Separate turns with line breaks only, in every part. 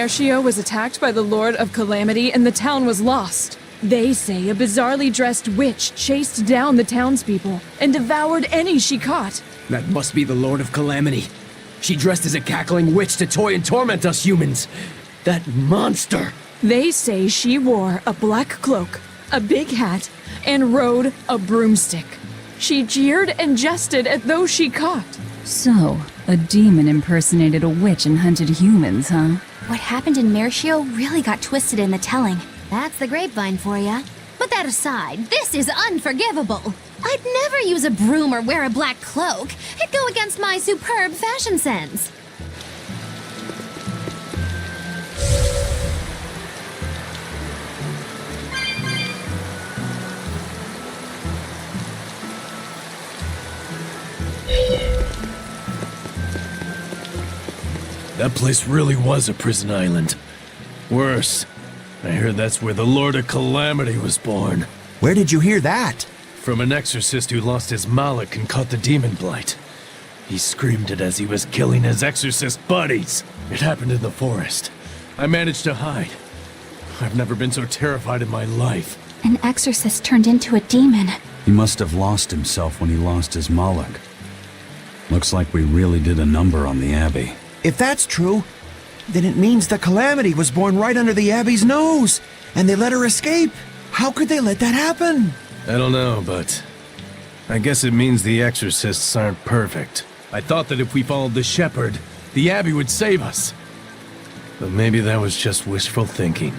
Mercio was attacked by the Lord of Calamity and the town was lost. They say a bizarrely dressed witch chased down the townspeople and devoured any she caught.
That must be the Lord of Calamity. She dressed as a cackling witch to toy and torment us humans. That monster!
They say she wore a black cloak, a big hat, and rode a broomstick. She jeered and jested at those she caught.
So, a demon impersonated a witch and hunted humans, huh?
What happened in Mercio really got twisted in the telling. That's the grapevine for ya. But that aside, this is unforgivable. I'd never use a broom or wear a black cloak. It'd go against my superb fashion sense.
That place really was a prison island. Worse, I heard that's where the Lord of Calamity was born.
Where did you hear that?
From an exorcist who lost his mallet and caught the demon blight. He screamed it as he was killing his exorcist buddies. It happened in the forest. I managed to hide. I've never been so terrified in my life.
An exorcist turned into a demon.
He must have lost himself when he lost his Moloch. Looks like we really did a number on the Abbey.
If that's true, then it means the Calamity was born right under the Abbey's nose, and they let her escape. How could they let that happen?
I don't know, but I guess it means the exorcists aren't perfect. I thought that if we followed the shepherd, the Abbey would save us. But maybe that was just wishful thinking.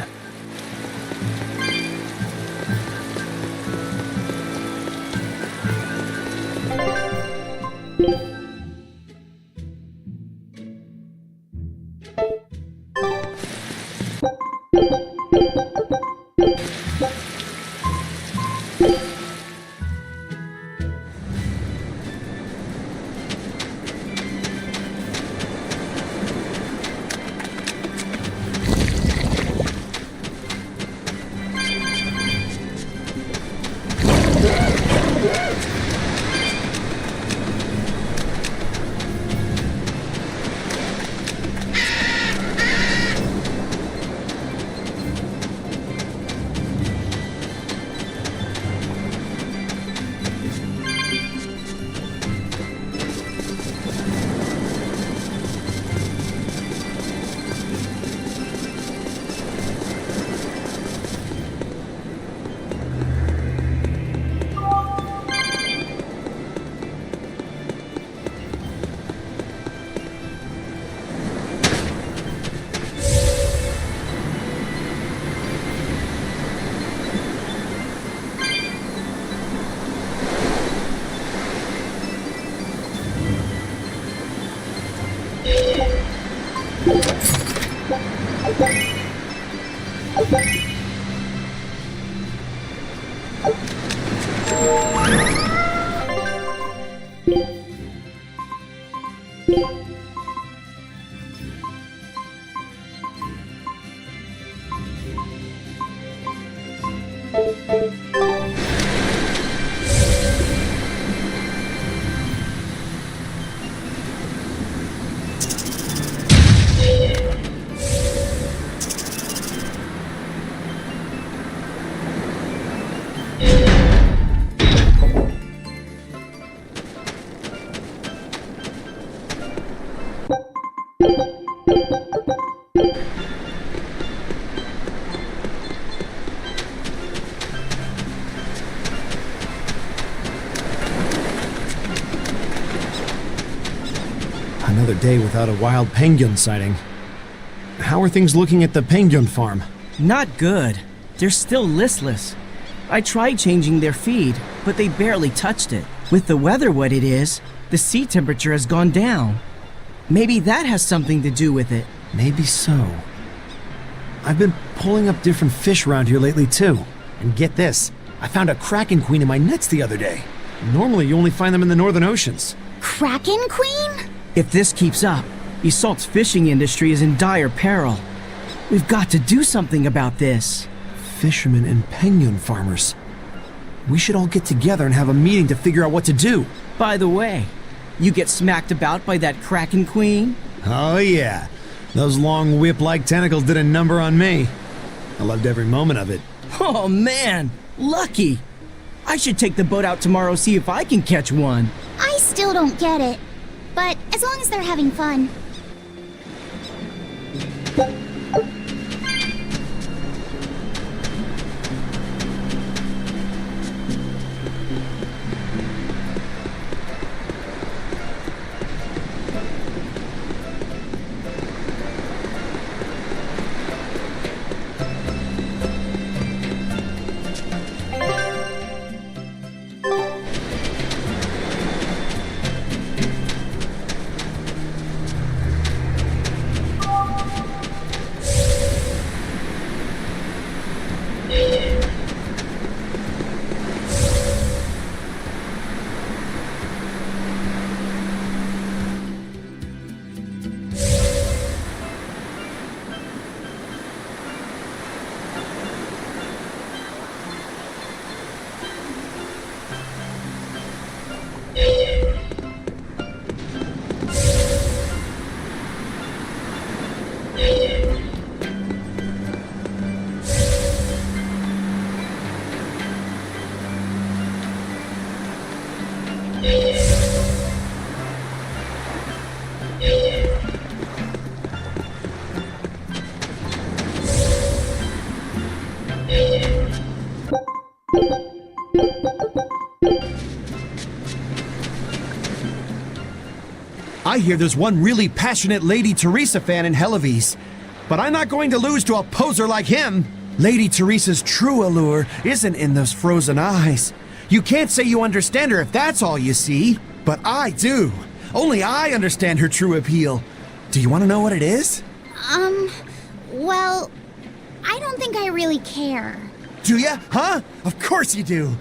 Another day without a wild penguin sighting. How are things looking at the penguin farm?
Not good. They're still listless. I tried changing their feed, but they barely touched it. With the weather what it is, the sea temperature has gone down. Maybe that has something to do with it.
Maybe so. I've been pulling up different fish around here lately too. And get this, I found a kraken queen in my nets the other day. Normally you only find them in the northern oceans.
Kraken Queen?
If this keeps up, Isolt's fishing industry is in dire peril. We've got to do something about this.
Fishermen and penguin farmers. We should all get together and have a meeting to figure out what to do.
By the way, you get smacked about by that Kraken Queen?
Oh yeah. Those long whip-like tentacles did a number on me. I loved every moment of it.
Oh man, lucky! I should take the boat out tomorrow, see if I can catch one.
I still don't get it. But as long as they're having fun.
I hear there's one really passionate Lady Teresa fan in Helives, but I'm not going to lose to a poser like him. Lady Teresa's true allure isn't in those frozen eyes. You can't say you understand her if that's all you see, but I do. Only I understand her true appeal. Do you want to know what it is?
Well, I don't think I really care.
Do ya? Huh? Of course you do.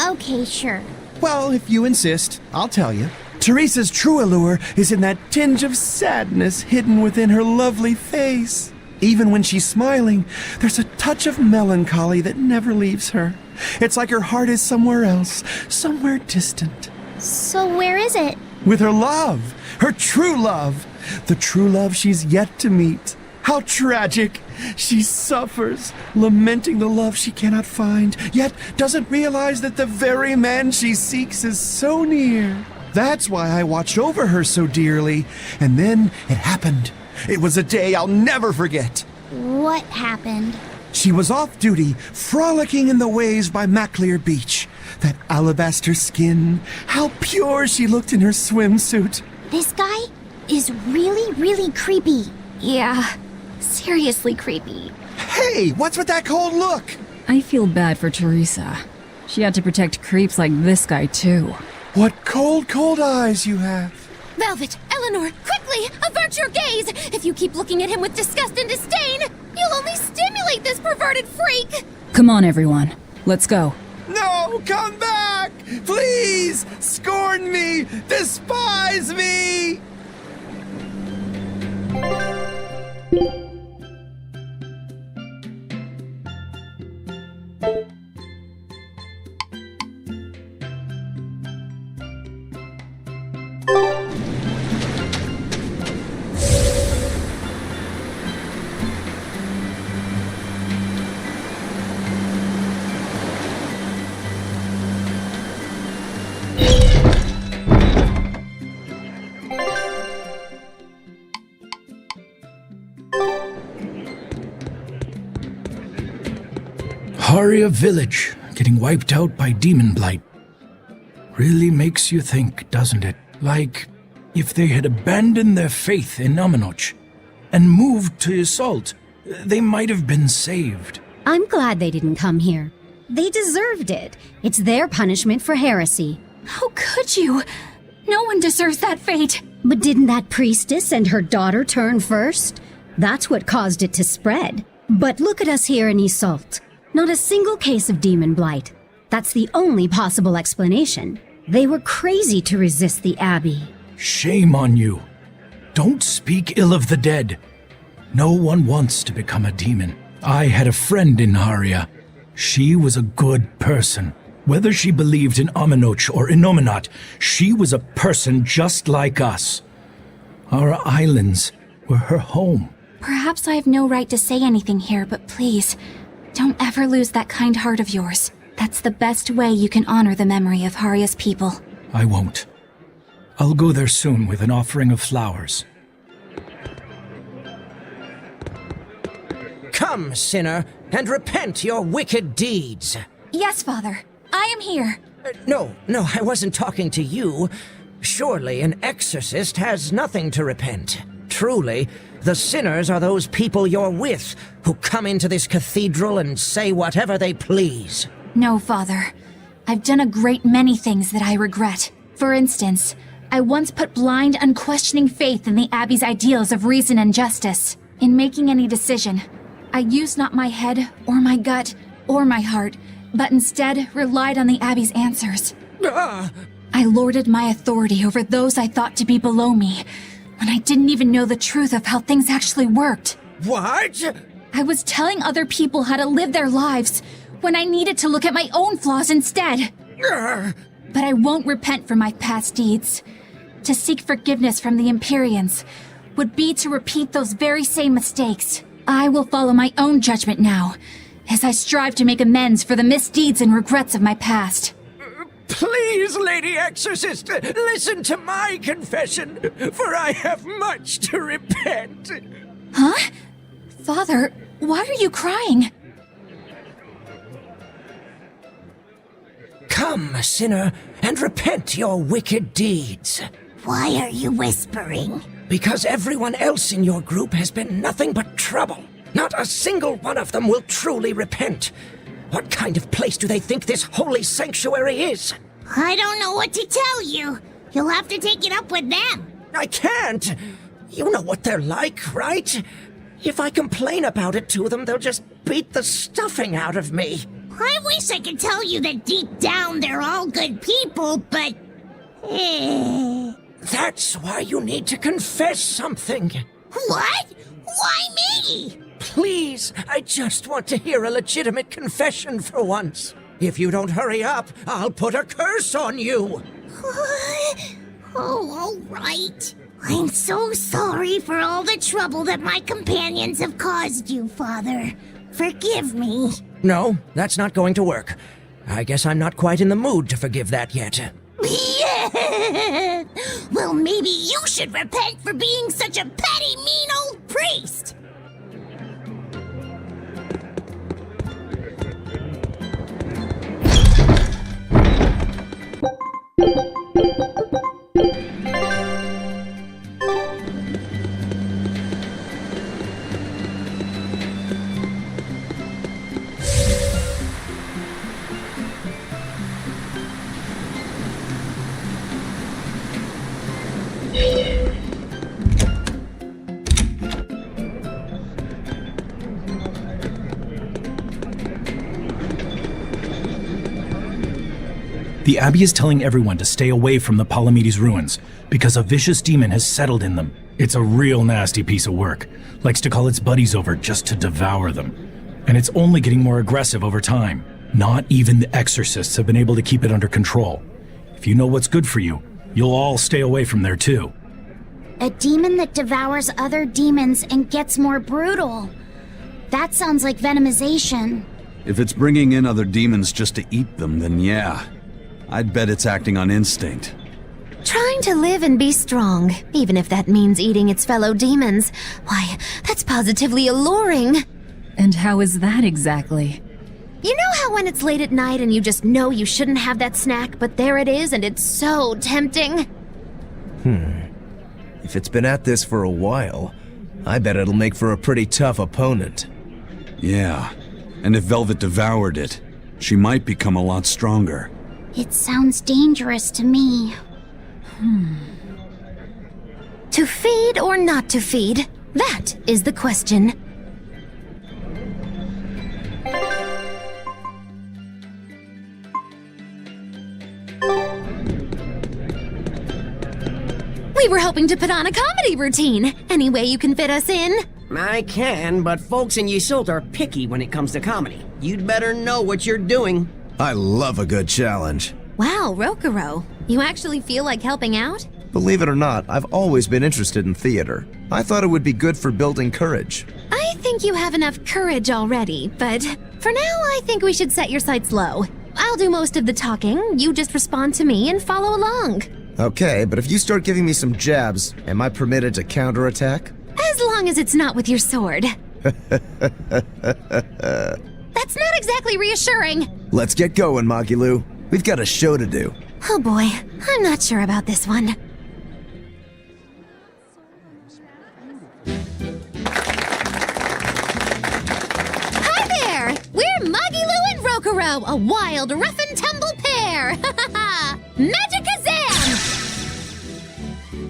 Okay, sure.
Well, if you insist, I'll tell you. Teresa's true allure is in that tinge of sadness hidden within her lovely face. Even when she's smiling, there's a touch of melancholy that never leaves her. It's like her heart is somewhere else, somewhere distant.
So where is it?
With her love, her true love, the true love she's yet to meet. How tragic! She suffers, lamenting the love she cannot find, yet doesn't realize that the very man she seeks is so near. That's why I watched over her so dearly. And then it happened. It was a day I'll never forget.
What happened?
She was off duty, frolicking in the waves by Maclear Beach. That alabaster skin, how pure she looked in her swimsuit.
This guy is really, really creepy. Yeah, seriously creepy.
Hey, what's with that cold look?
I feel bad for Teresa. She had to protect creeps like this guy, too.
What cold, cold eyes you have.
Velvet, Eleanor, quickly, avert your gaze! If you keep looking at him with disgust and disdain, you'll only stimulate this perverted freak!
Come on, everyone. Let's go.
No, come back! Please! Scorn me! Despise me!
Haria village getting wiped out by demon blight. Really makes you think, doesn't it? Like, If they had abandoned their faith in Aminoch and moved to Assault, they might have been saved.
I'm glad they didn't come here. They deserved it. It's their punishment for heresy.
How could you? No one deserves that fate.
But didn't that priestess and her daughter turn first? That's what caused it to spread. But look at us here in Assault. Not a single case of demon blight. That's the only possible explanation. They were crazy to resist the Abbey.
Shame on you. Don't speak ill of the dead. No one wants to become a demon. I had a friend in Haria. She was a good person. Whether she believed in Aminoch or Innominat, she was a person just like us. Our islands were her home.
Perhaps I have no right to say anything here, but please, don't ever lose that kind heart of yours. That's the best way you can honor the memory of Haria's people.
I won't. I'll go there soon with an offering of flowers.
Come, sinner, and repent your wicked deeds.
Yes, Father. I am here.
No, I wasn't talking to you. Surely an exorcist has nothing to repent. Truly, the sinners are those people you're with, who come into this cathedral and say whatever they please.
No, Father. I've done a great many things that I regret. For instance, I once put blind, unquestioning faith in the Abbey's ideals of reason and justice. In making any decision, I used not my head, or my gut, or my heart, but instead relied on the Abbey's answers. I lorded my authority over those I thought to be below me, when I didn't even know the truth of how things actually worked.
What?
I was telling other people how to live their lives, when I needed to look at my own flaws instead. But I won't repent for my past deeds. To seek forgiveness from the Empyreans would be to repeat those very same mistakes. I will follow my own judgment now, as I strive to make amends for the misdeeds and regrets of my past.
Please, Lady Exorcist, listen to my confession, for I have much to repent.
Huh? Father, why are you crying?
Come, sinner, and repent your wicked deeds.
Why are you whispering?
Because everyone else in your group has been nothing but trouble. Not a single one of them will truly repent. What kind of place do they think this holy sanctuary is?
I don't know what to tell you. You'll have to take it up with them.
I can't. You know what they're like, right? If I complain about it to them, they'll just beat the stuffing out of me.
I wish I could tell you that deep down they're all good people, but...
That's why you need to confess something.
What? Why me?
Please, I just want to hear a legitimate confession for once. If you don't hurry up, I'll put a curse on you.
Oh, all right. I'm so sorry for all the trouble that my companions have caused you, Father. Forgive me.
No, that's not going to work. I guess I'm not quite in the mood to forgive that yet.
Yeah. Well, maybe you should repent for being such a petty, mean old priest.
The Abbey is telling everyone to stay away from the Palamedes ruins because a vicious demon has settled in them. It's a real nasty piece of work. Likes to call its buddies over just to devour them. And it's only getting more aggressive over time. Not even the exorcists have been able to keep it under control. If you know what's good for you, you'll all stay away from there too.
A demon that devours other demons and gets more brutal. That sounds like venomization.
If it's bringing in other demons just to eat them, then yeah. I'd bet it's acting on instinct.
Trying to live and be strong, even if that means eating its fellow demons. Why, that's positively alluring.
And how is that exactly?
You know how when it's late at night and you just know you shouldn't have that snack, but there it is and it's so tempting?
If it's been at this for a while, I bet it'll make for a pretty tough opponent.
Yeah, and if Velvet devoured it, she might become a lot stronger.
It sounds dangerous to me.
To feed or not to feed? That is the question. We were hoping to put on a comedy routine. Any way you can fit us in?
I can, but folks in Yseult are picky when it comes to comedy. You'd better know what you're doing.
I love a good challenge.
Wow, Rokuro. You actually feel like helping out?
Believe it or not, I've always been interested in theater. I thought it would be good for building courage.
I think you have enough courage already, but for now I think we should set your sights low. I'll do most of the talking, you just respond to me and follow along.
Okay, but if you start giving me some jabs, am I permitted to counterattack?
As long as it's not with your sword. That's not exactly reassuring.
Let's get going, Magilu. We've got a show to do.
Oh boy, I'm not sure about this one. Hi there! We're Magilu and Rokuro, a wild, rough and tumble pair! Magikazam!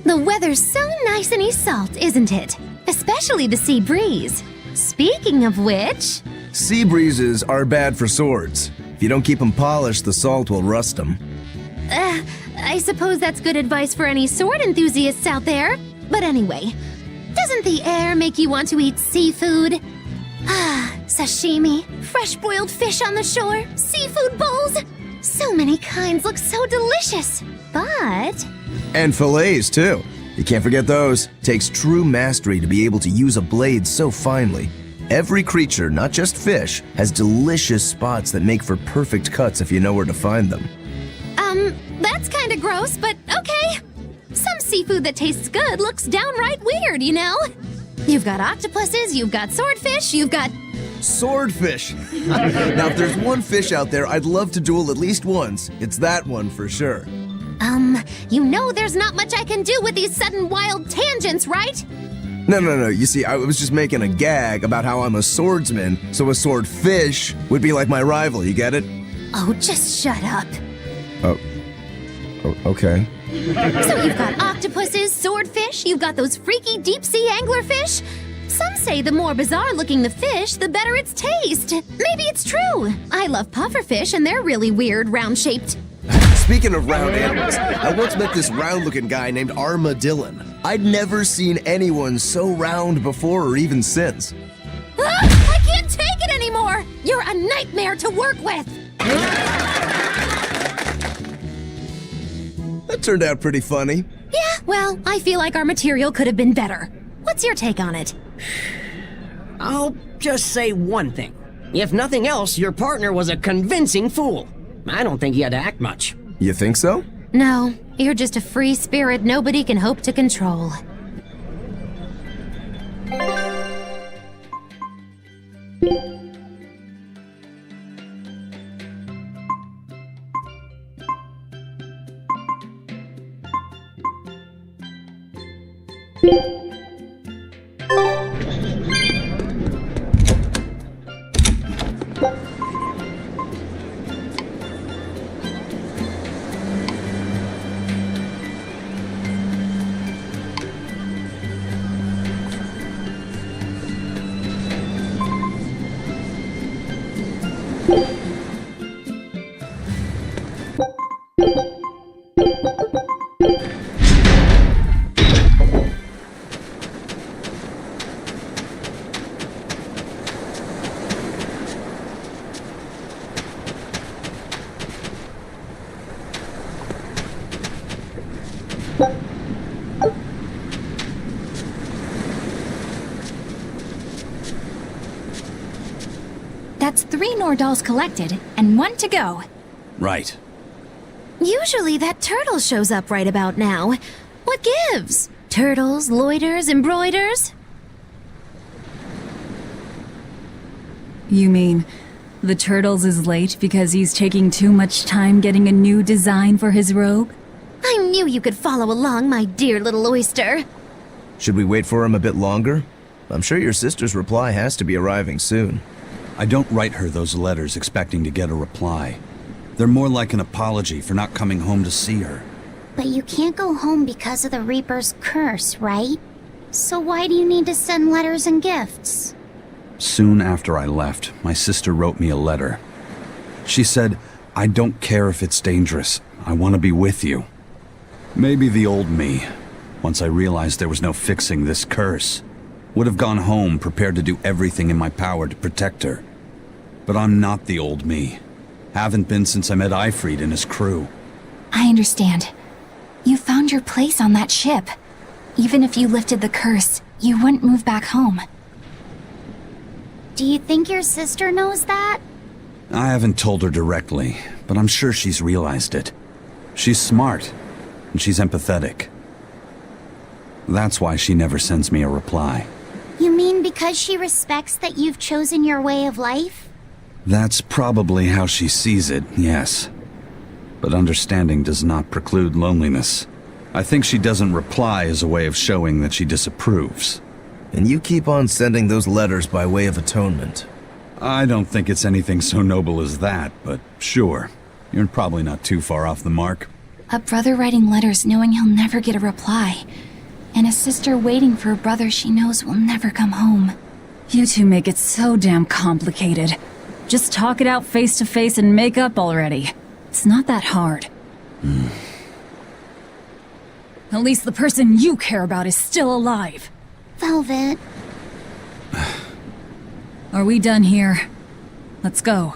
The weather's so nice in Yseult, isn't it? Especially the sea breeze. Speaking of which...
Sea breezes are bad for swords. If you don't keep them polished, the salt will rust them.
I suppose that's good advice for any sword enthusiasts out there. But anyway, doesn't the air make you want to eat seafood? Sashimi, fresh-boiled fish on the shore, seafood bowls. So many kinds look so delicious. But...
And fillets, too. You can't forget those. Takes true mastery to be able to use a blade so finely. Every creature, not just fish, has delicious spots that make for perfect cuts if you know where to find them.
That's kinda gross, but okay. Some seafood that tastes good looks downright weird, you know? You've got octopuses, you've got swordfish, you've got...
Swordfish! Now, if there's one fish out there I'd love to duel at least once, it's that one for sure.
You know there's not much I can do with these sudden wild tangents, right?
No. You see, I was just making a gag about how I'm a swordsman, so a swordfish would be like my rival, you get it?
Oh, just shut up.
Oh, okay.
So you've got octopuses, swordfish, you've got those freaky deep-sea anglerfish. Some say the more bizarre-looking the fish, the better its taste. Maybe it's true. I love pufferfish, and they're really weird, round-shaped.
Speaking of round animals, I once met this round-looking guy named Armadillon. I'd never seen anyone so round before or even since.
I can't take it anymore! You're a nightmare to work with!
That turned out pretty funny.
Yeah, well, I feel like our material could have been better. What's your take on it?
I'll just say one thing. If nothing else, your partner was a convincing fool. I don't think he had to act much.
You think so?
No, you're just a free spirit nobody can hope to control. That's 3 Nordals collected, and 1 to go.
Right.
Usually that turtle shows up right about now. What gives? Turtles, loiters, embroiders?
You mean, the Turtles is late because he's taking too much time getting a new design for his robe?
I knew you could follow along, my dear little oyster.
Should we wait for him a bit longer? I'm sure your sister's reply has to be arriving soon.
I don't write her those letters expecting to get a reply. They're more like an apology for not coming home to see her.
But you can't go home because of the Reaper's curse, right? So why do you need to send letters and gifts?
Soon after I left, my sister wrote me a letter. She said, "I don't care if it's dangerous. I want to be with you." Maybe the old me, once I realized there was no fixing this curse, would have gone home prepared to do everything in my power to protect her. But I'm not the old me. Haven't been since I met Ifrid and his crew.
I understand. You found your place on that ship. Even if you lifted the curse, you wouldn't move back home.
Do you think your sister knows that?
I haven't told her directly, but I'm sure she's realized it. She's smart, and she's empathetic. That's why she never sends me a reply.
You mean because she respects that you've chosen your way of life?
That's probably how she sees it, yes. But understanding does not preclude loneliness. I think she doesn't reply as a way of showing that she disapproves.
And you keep on sending those letters by way of atonement.
I don't think it's anything so noble as that, but sure. You're probably not too far off the mark.
A brother writing letters knowing he'll never get a reply. And a sister waiting for a brother she knows will never come home.
You two make it so damn complicated. Just talk it out face to face and make up already. It's not that hard. At least the person you care about is still alive.
Velvet.
Are we done here? Let's go.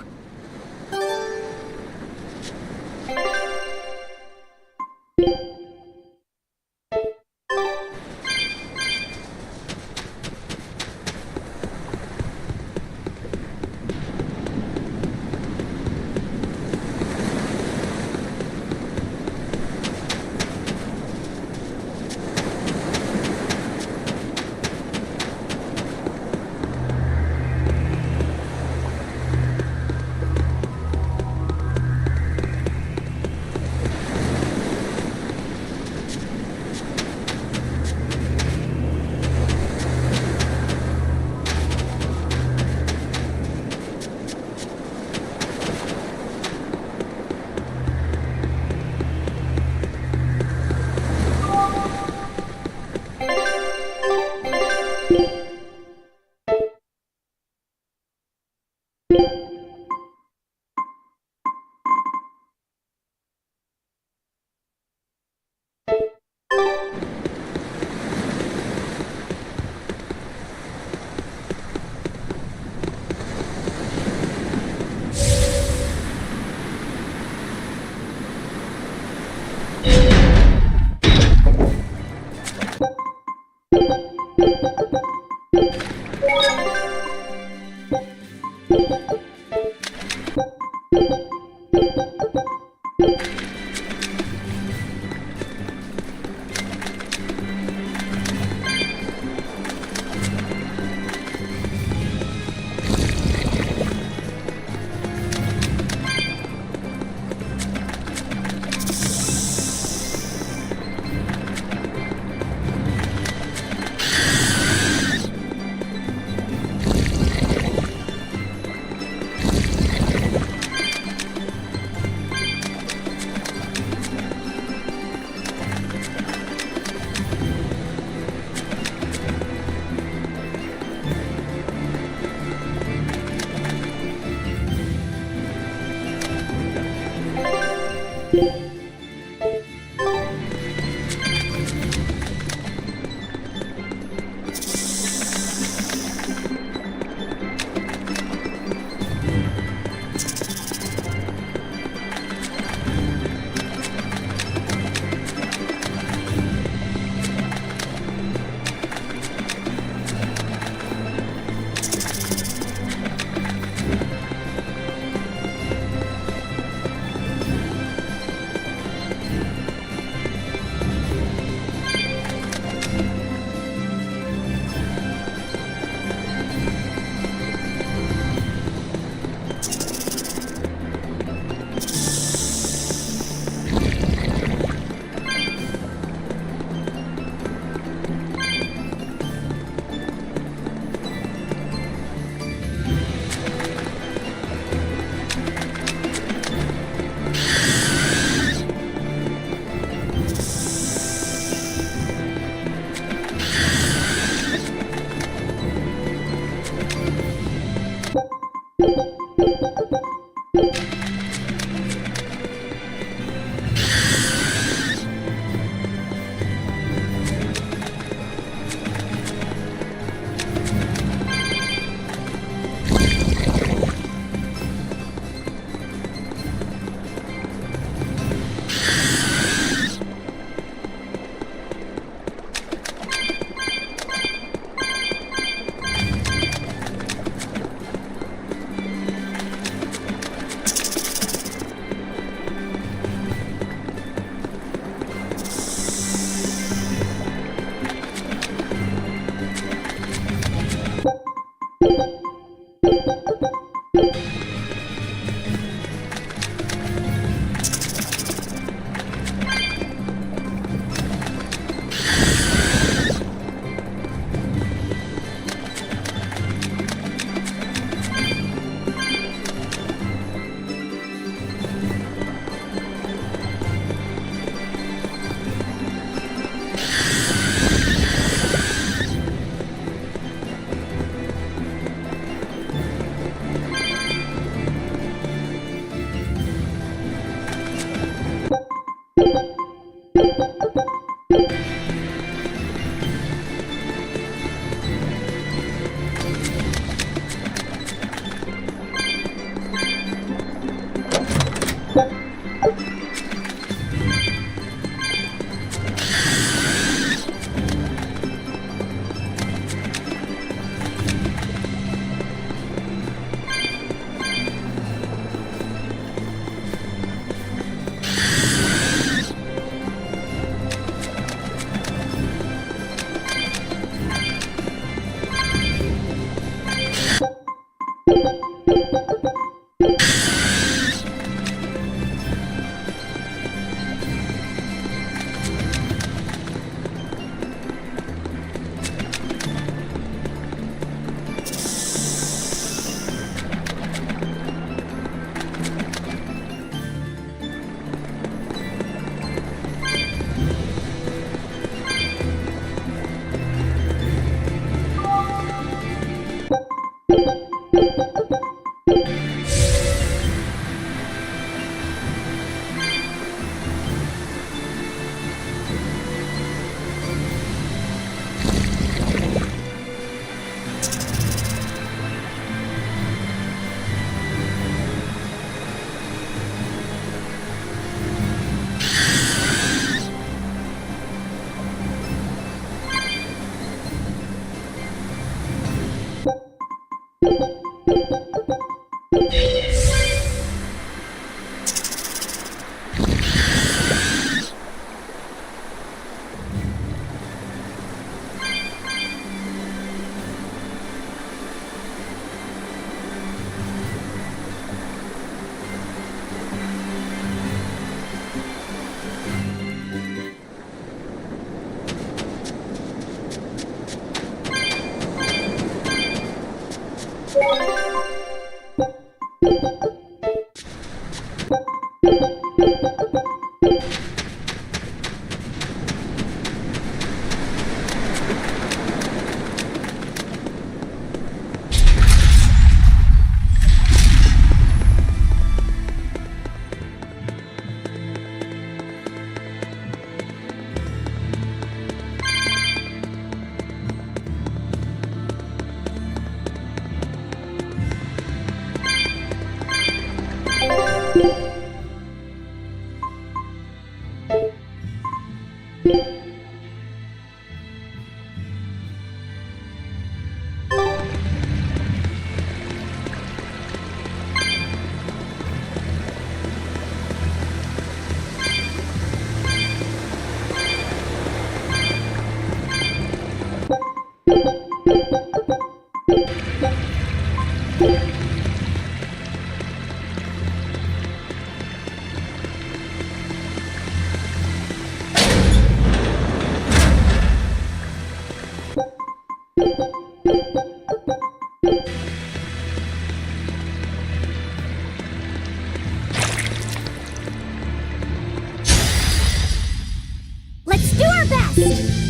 best.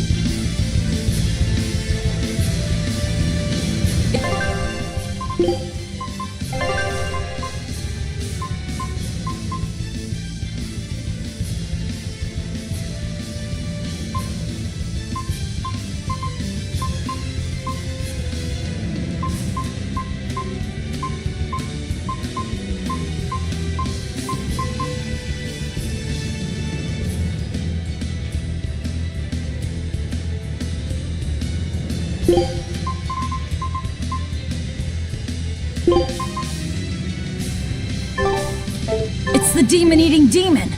It's the demon-eating demon!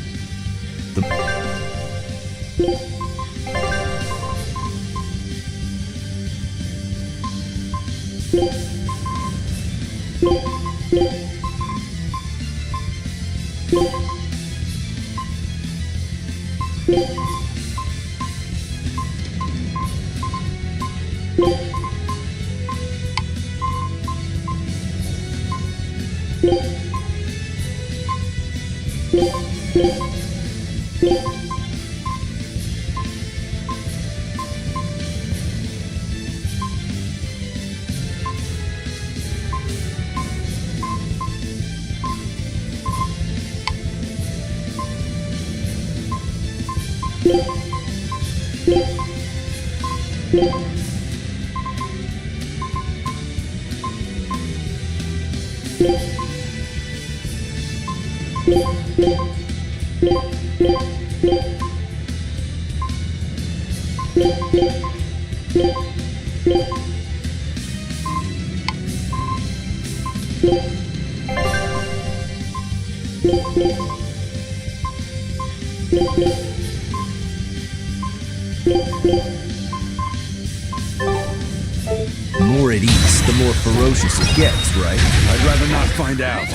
The more it eats, the more ferocious it gets, right?
I'd rather not find out.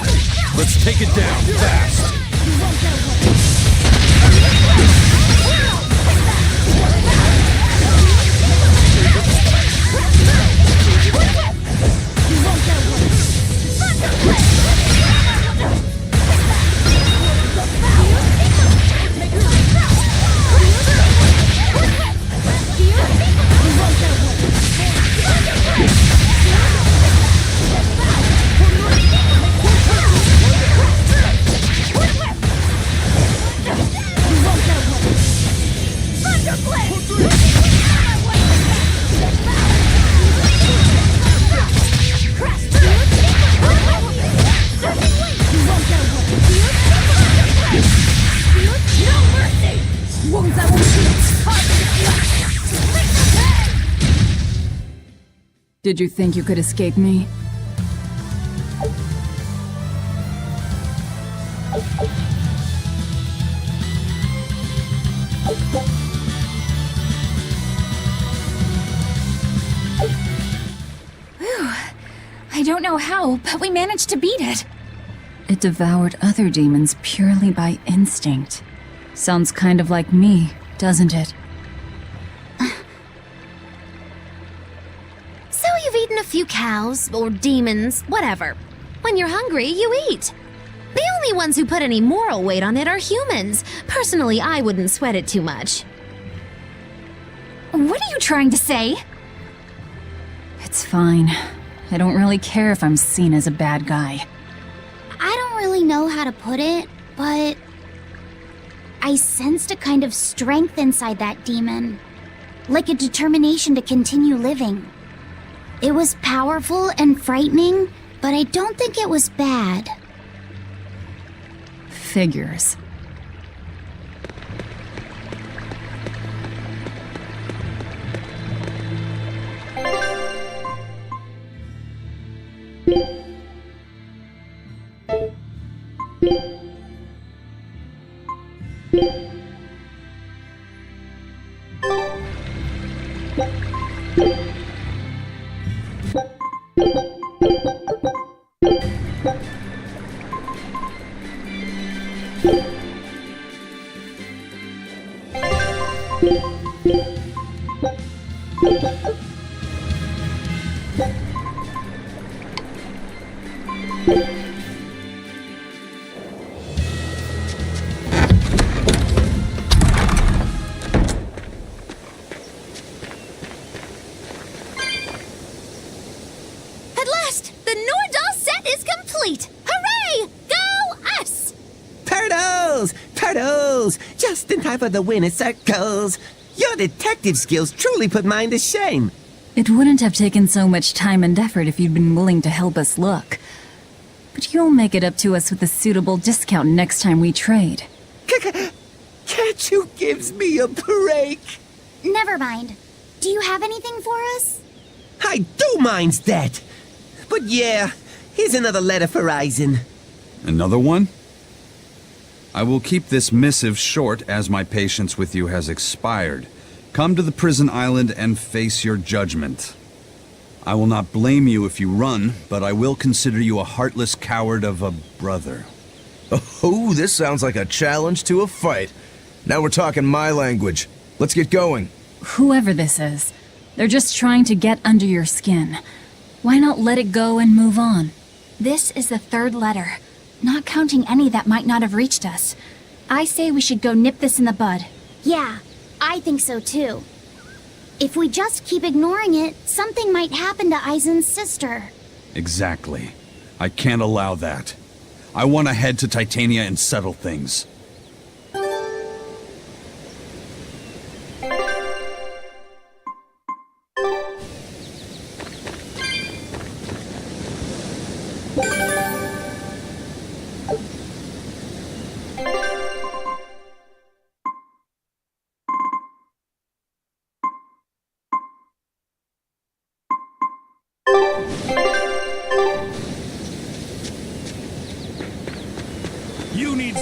Let's take it down, fast!
Did you think you could escape me?
I don't know how, but we managed to beat it.
It devoured other demons purely by instinct. Sounds kind of like me, doesn't it?
So you've eaten a few cows, or demons, whatever. When you're hungry, you eat. The only ones who put any moral weight on it are humans. Personally, I wouldn't sweat it too much. What are you trying to say?
It's fine. I don't really care if I'm seen as a bad guy.
I don't really know how to put it, but I sensed a kind of strength inside that demon. Like a determination to continue living. It was powerful and frightening, but I don't think it was bad.
Figures.
just in time for the winner circles. Your detective skills truly put mine to shame.
It wouldn't have taken so much time and effort if you'd been willing to help us look. But you'll make it up to us with a suitable discount next time we trade.
Can't you give me a break?
Never mind. Do you have anything for us?
I do mind's that. But yeah, here's another letter for Eisen.
Another one? I will keep this missive short as my patience with you has expired. Come to the prison island and face your judgment. I will not blame you if you run, but I will consider you a heartless coward of a brother.
Oh, this sounds like a challenge to a fight. Now we're talking my language. Let's get going.
Whoever this is, they're just trying to get under your skin. Why not let it go and move on?
This is the third letter, not counting any that might not have reached us. I say we should go nip this in the bud.
Yeah, I think so too. If we just keep ignoring it, something might happen to Eisen's sister.
Exactly. I can't allow that. I want to head to Titania and settle things.
You need...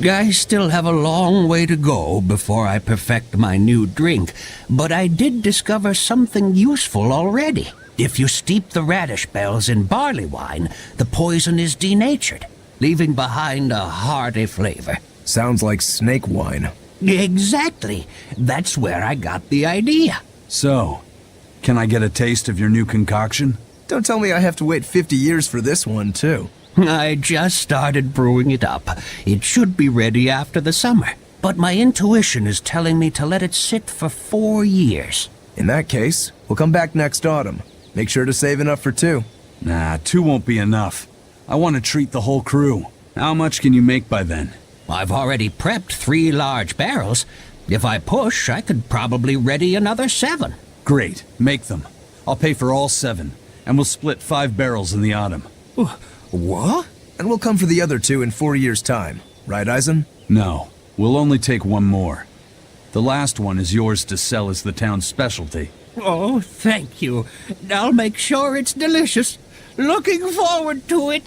I still have a long way to go before I perfect my new drink, but I did discover something useful already. If you steep the radish bells in barley wine, the poison is denatured, leaving behind a hearty flavor.
Sounds like snake wine.
Exactly. That's where I got the idea.
So, can I get a taste of your new concoction?
Don't tell me I have to wait 50 years for this one, too.
I just started brewing it up. It should be ready after the summer. But my intuition is telling me to let it sit for 4 years.
In that case, we'll come back next autumn. Make sure to save enough for 2.
Nah, 2 won't be enough. I want to treat the whole crew. How much can you make by then?
I've already prepped 3 large barrels. If I push, I could probably ready another 7.
Great. Make them. I'll pay for all 7, and we'll split 5 barrels in the autumn.
What? And we'll come for the other 2 in 4 years' time. Right, Eisen?
No. We'll only take 1 more. The last one is yours to sell as the town's specialty.
Oh, thank you. I'll make sure it's delicious. Looking forward to it.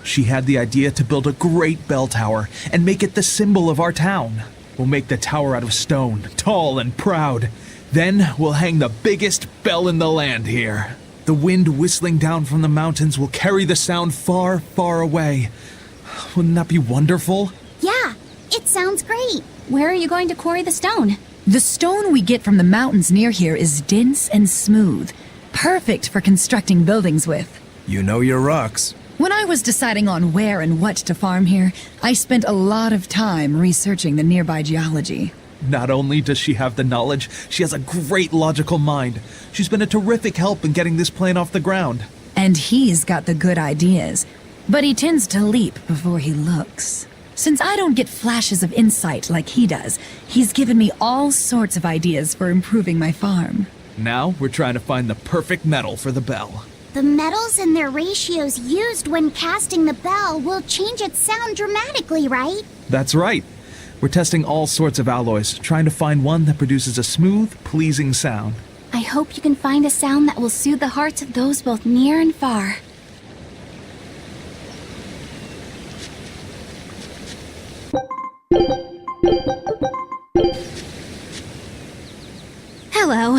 She had the idea to build a great bell tower and make it the symbol of our town. We'll make the tower out of stone, tall and proud. Then we'll hang the biggest bell in the land here. The wind whistling down from the mountains will carry the sound far, far away. Wouldn't that be wonderful?
Yeah, it sounds great.
Where are you going to quarry the stone?
The stone we get from the mountains near here is dense and smooth, perfect for constructing buildings with.
You know your rocks.
When I was deciding on where and what to farm here, I spent a lot of time researching the nearby geology.
Not only does she have the knowledge, she has a great logical mind. She's been a terrific help in getting this plan off the ground.
And he's got the good ideas, but he tends to leap before he looks. Since I don't get flashes of insight like he does, he's given me all sorts of ideas for improving my farm.
Now we're trying to find the perfect metal for the bell.
The metals and their ratios used when casting the bell will change its sound dramatically, right?
That's right. We're testing all sorts of alloys, trying to find one that produces a smooth, pleasing sound.
I hope you can find a sound that will soothe the hearts of those both near and far.
Hello.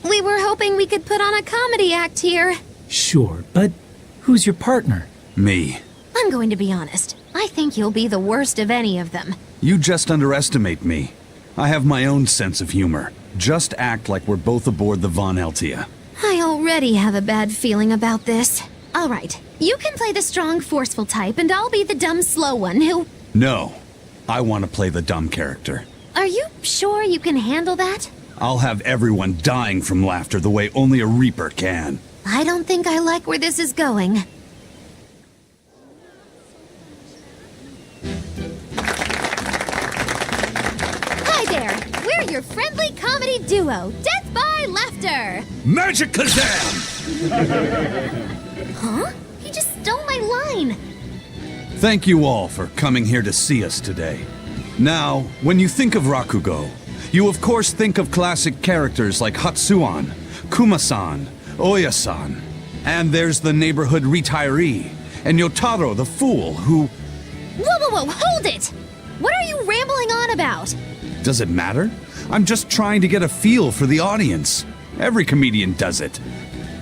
We were hoping we could put on a comedy act here.
Sure, but who's your partner?
Me.
I'm going to be honest. I think you'll be the worst of any of them.
You just underestimate me. I have my own sense of humor. Just act like we're both aboard the Von Eltia.
I already have a bad feeling about this. All right, you can play the strong, forceful type, and I'll be the dumb, slow one who...
No. I want to play the dumb character.
Are you sure you can handle that?
I'll have everyone dying from laughter the way only a Reaper can.
I don't think I like where this is going. Hi there! We're your friendly comedy duo, Death by Laughter!
Magic Kazam!
Huh? He just stole my line!
Thank you all for coming here to see us today. Now, when you think of Rakugo, you of course think of classic characters like Hatsuan, Kuma-san, Oya-san, and there's the neighborhood retiree, and Yotaro the fool who...
Whoa, hold it! What are you rambling on about?
Does it matter? I'm just trying to get a feel for the audience. Every comedian does it.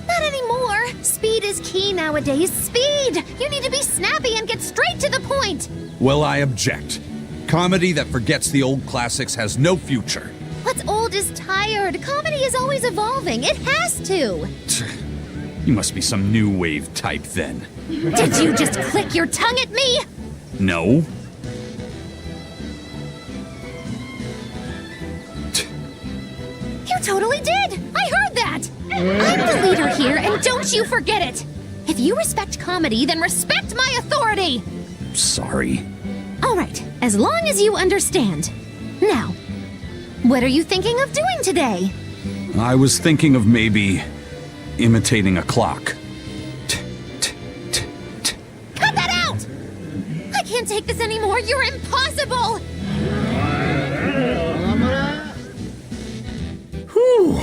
Not anymore! Speed is key nowadays. Speed! You need to be snappy and get straight to the point!
Well, I object. Comedy that forgets the old classics has no future.
What's old is tired. Comedy is always evolving. It has to.
You must be some new wave type then.
Did you just click your tongue at me?
No.
You totally did! I heard that! I'm the leader here, and don't you forget it! If you respect comedy, then respect my authority!
Sorry.
All right, as long as you understand. Now, what are you thinking of doing today?
I was thinking of maybe imitating a clock.
Cut that out! I can't take this anymore. You're impossible!
Whew.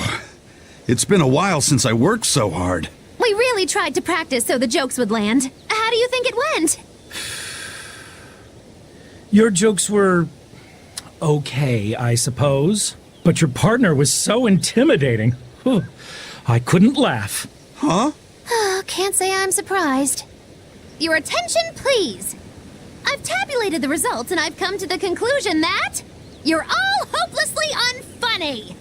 It's been a while since I worked so hard.
We really tried to practice so the jokes would land. How do you think it went?
Your jokes were... okay, I suppose. But your partner was so intimidating. Whew. I couldn't laugh.
Huh?
Can't say I'm surprised. Your attention, please. I've tabulated the results and I've come to the conclusion that you're all hopelessly unfunny.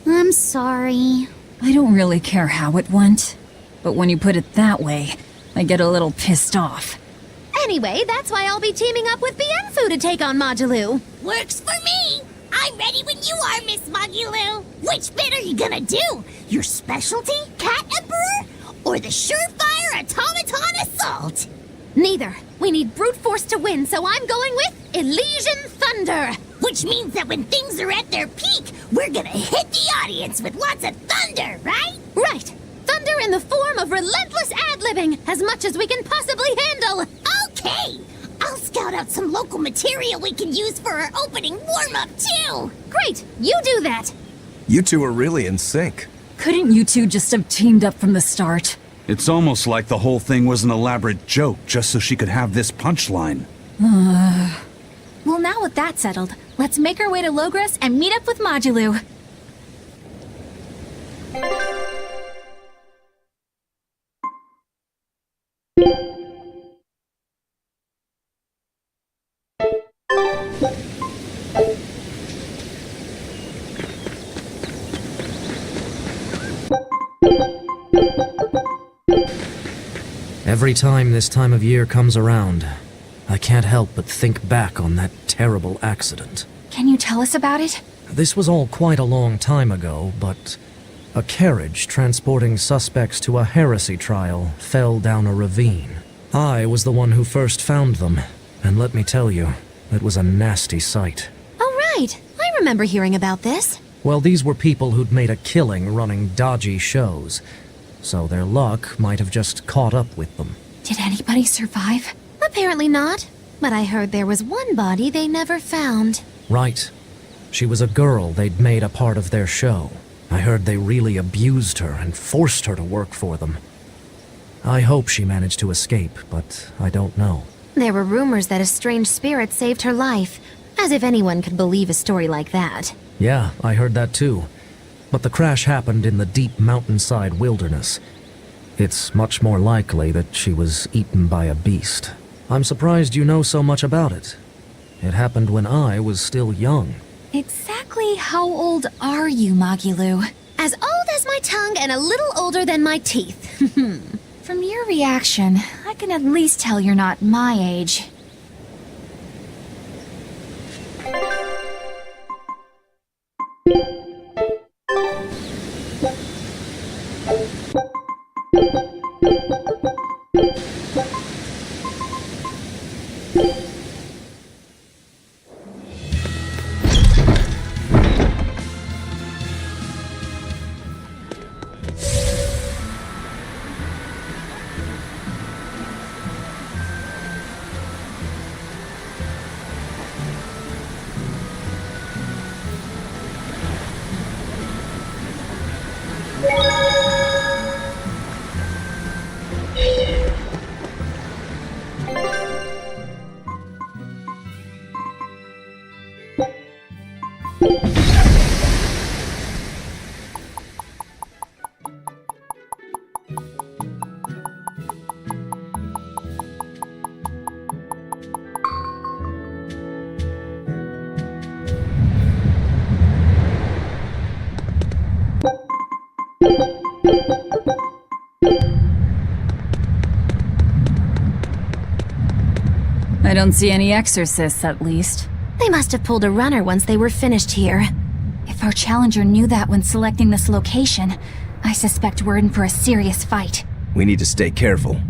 I'm sorry.
I don't really care how it went. But when you put it that way, I get a little pissed off.
Anyway, that's why I'll be teaming up with Bienfu to take on Majulu.
Works for me! I'm ready when you are, Miss Magulu! Which bit are you gonna do? Your specialty, Cat Emperor? Or the surefire automaton assault?
Neither. We need brute force to win, so I'm going with Elysian Thunder!
Which means that when things are at their peak, we're gonna hit the audience with lots of thunder, right?
Right! Thunder in the form of relentless ad-libbing, as much as we can possibly handle!
Okay! I'll scout out some local material we can use for our opening warm-up, too!
Great! You do that!
You two are really in sync.
Couldn't you two just have teamed up from the start?
It's almost like the whole thing was an elaborate joke just so she could have this punchline.
Well, now with that settled, let's make our way to Logres and meet up with Majulu.
Every time this time of year comes around, I can't help but think back on that terrible accident.
Can you tell us about it?
This was all quite a long time ago, but a carriage transporting suspects to a heresy trial fell down a ravine. I was the one who first found them, and let me tell you, it was a nasty sight.
Oh, right. I remember hearing about this.
Well, these were people who'd made a killing running dodgy shows, so their luck might have just caught up with them.
Did anybody survive?
Apparently not. But I heard there was one body they never found.
Right. She was a girl they'd made a part of their show. I heard they really abused her and forced her to work for them. I hope she managed to escape, but I don't know.
There were rumors that a strange spirit saved her life. As if anyone could believe a story like that.
Yeah, I heard that too. But the crash happened in the deep mountainside wilderness. It's much more likely that she was eaten by a beast. I'm surprised you know so much about it. It happened when I was still young.
Exactly how old are you, Magilu?
As old as my tongue and a little older than my teeth.
From your reaction, I can at least tell you're not my age.
I don't see any exorcists, at least.
They must have pulled a runner once they were finished here.
If our challenger knew that when selecting this location, I suspect we're in for a serious fight.
We need to stay careful.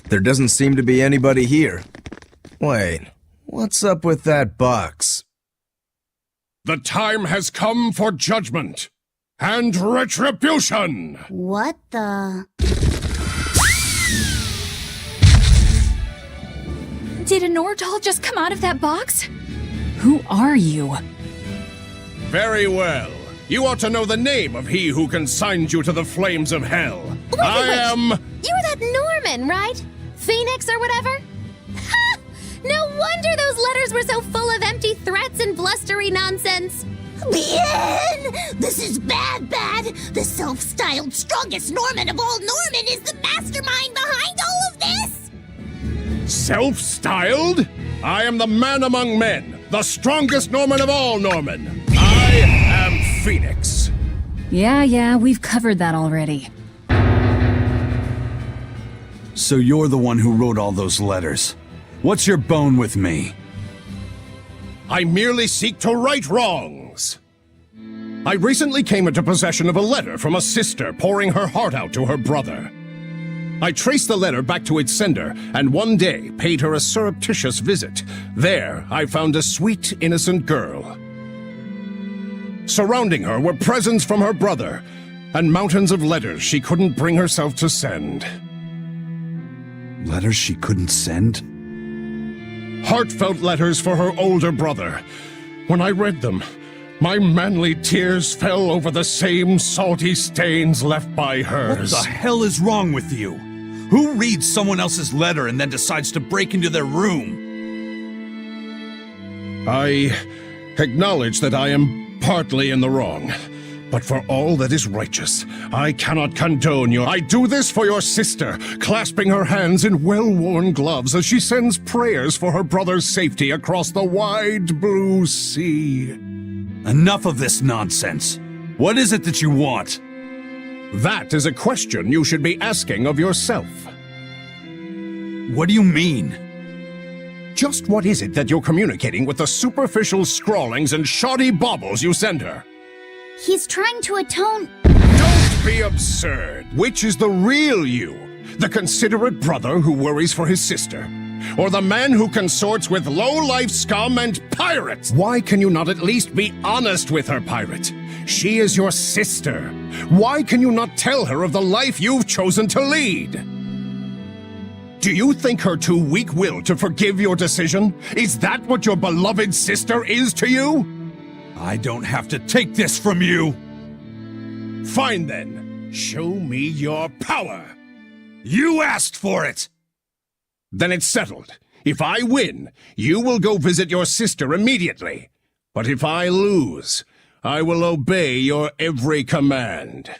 There doesn't seem to be anybody here. Wait, what's up with that box?
The time has come for judgment and retribution!
What the...
Did a Nordal just come out of that box? Who are you?
Very well. You ought to know the name of he who consigned you to the flames of hell.
Wait.
am...
You're that Norman, right? Phoenix or whatever? Ha! No wonder those letters were so full of empty threats and blustery nonsense.
Bien! This is bad. The self-styled strongest Norman of all Norman is the mastermind behind all of this!
Self-styled? I am the man among men, the strongest Norman of all Norman. I am Phoenix.
Yeah, we've covered that already.
So you're the one who wrote all those letters. What's your bone with me?
I merely seek to right wrongs. I recently came into possession of a letter from a sister pouring her heart out to her brother. I traced the letter back to its sender, and one day paid her a surreptitious visit. There, I found a sweet, innocent girl. Surrounding her were presents from her brother, and mountains of letters she couldn't bring herself to send.
Letters she couldn't send?
Heartfelt letters for her older brother. When I read them, my manly tears fell over the same salty stains left by hers.
What the hell is wrong with you? Who reads someone else's letter and then decides to break into their room?
I acknowledge that I am partly in the wrong. But for all that is righteous, I cannot condone your... I do this for your sister, clasping her hands in well-worn gloves as she sends prayers for her brother's safety across the wide blue sea.
Enough of this nonsense. What is it that you want?
That is a question you should be asking of yourself.
What do you mean?
Just what is it that you're communicating with the superficial scrawlings and shoddy baubles you send her?
He's trying to atone.
Don't be absurd. Which is the real you? The considerate brother who worries for his sister? Or the man who consorts with low-life scum and pirates? Why can you not at least be honest with her, pirate? She is your sister. Why can you not tell her of the life you've chosen to lead? Do you think her too weak-willed to forgive your decision? Is that what your beloved sister is to you?
I don't have to take this from you!
Fine then. Show me your power!
You asked for it!
Then it's settled. If I win, you will go visit your sister immediately. But if I lose, I will obey your every command.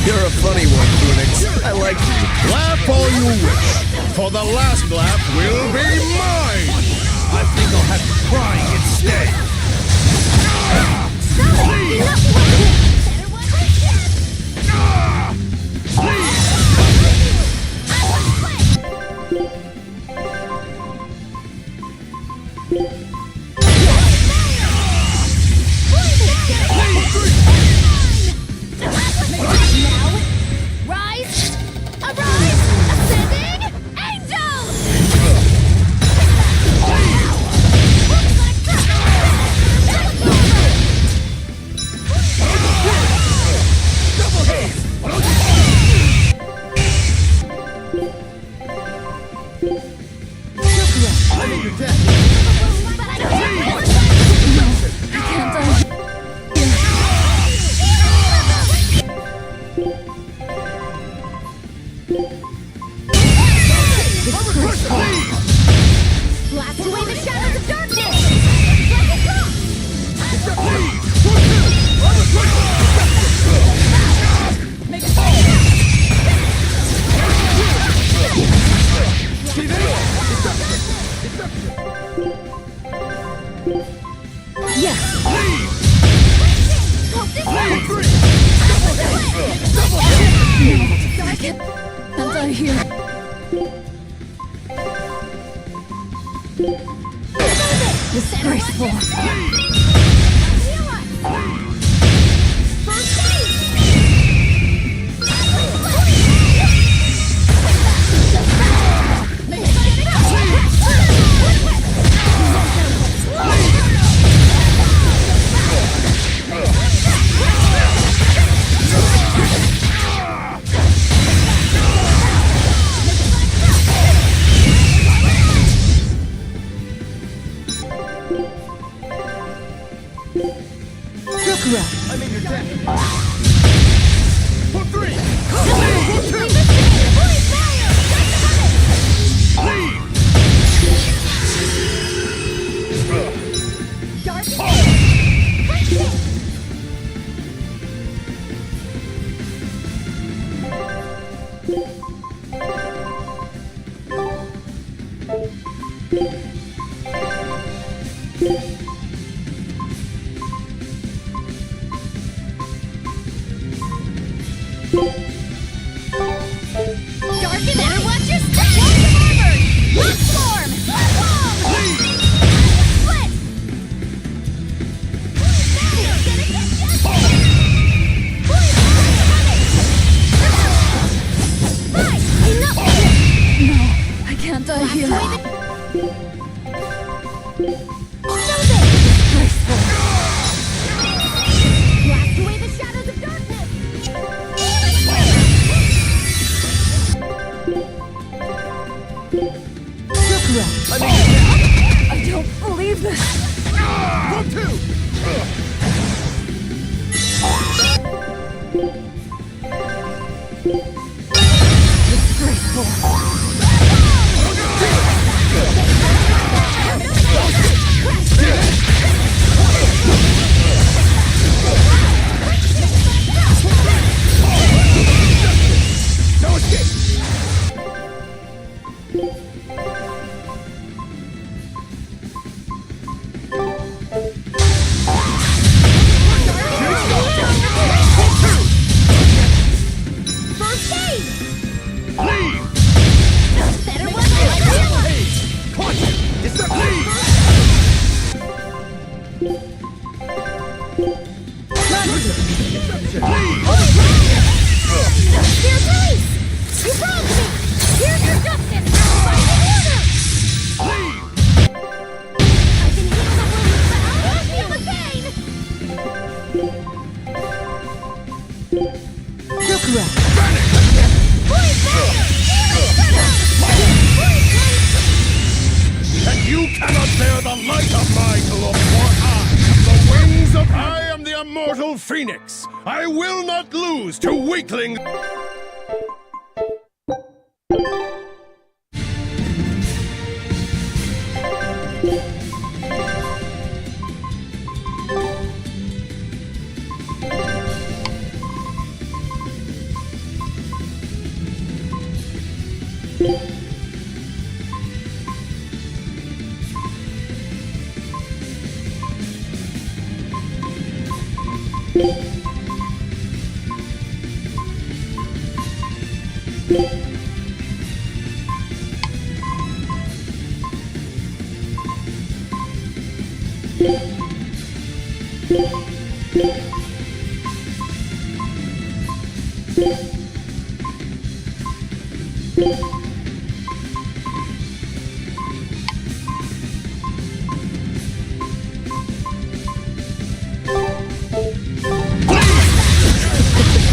You're a funny one, Phoenix. I like you.
Laugh all you wish, for the last laugh will be mine!
I think I'll have you crying instead!
Blast away the shadows of darkness! Like a rock! Make it fall! Yes! Hope this works!
I'm out here. Disgraceful.
Darken and watch your step! Welcome armored! Rock swarm! Split!
I can't die here.
Blast away the shadows of darkness!
I don't believe this.
No escape!
First aid!
Leave!
Better one than
Caution! It's not leave!
Dear police! You wronged me! Here's your justice! Find an order!
Leave!
I can heal the wounds, but I won't feel the pain!
And you cannot bear the light of my glow, for I am the immortal phoenix. I will not lose to weaklings.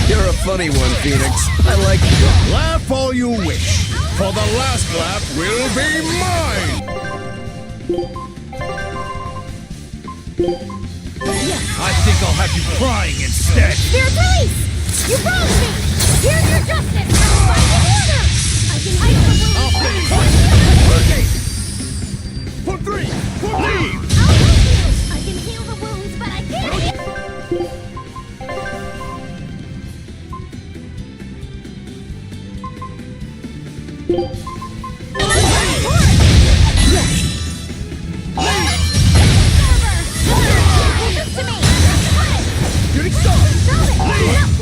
You're a funny one, Phoenix. I like you.
Laugh all you wish, for the last laugh will be mine!
I think I'll have you crying instead.
Dear police! You wronged me! Here's your justice! Find an order! I can heal the wounds,
For three! For leave!
I'll help you! I can heal the wounds, but I can't...
Shooting star!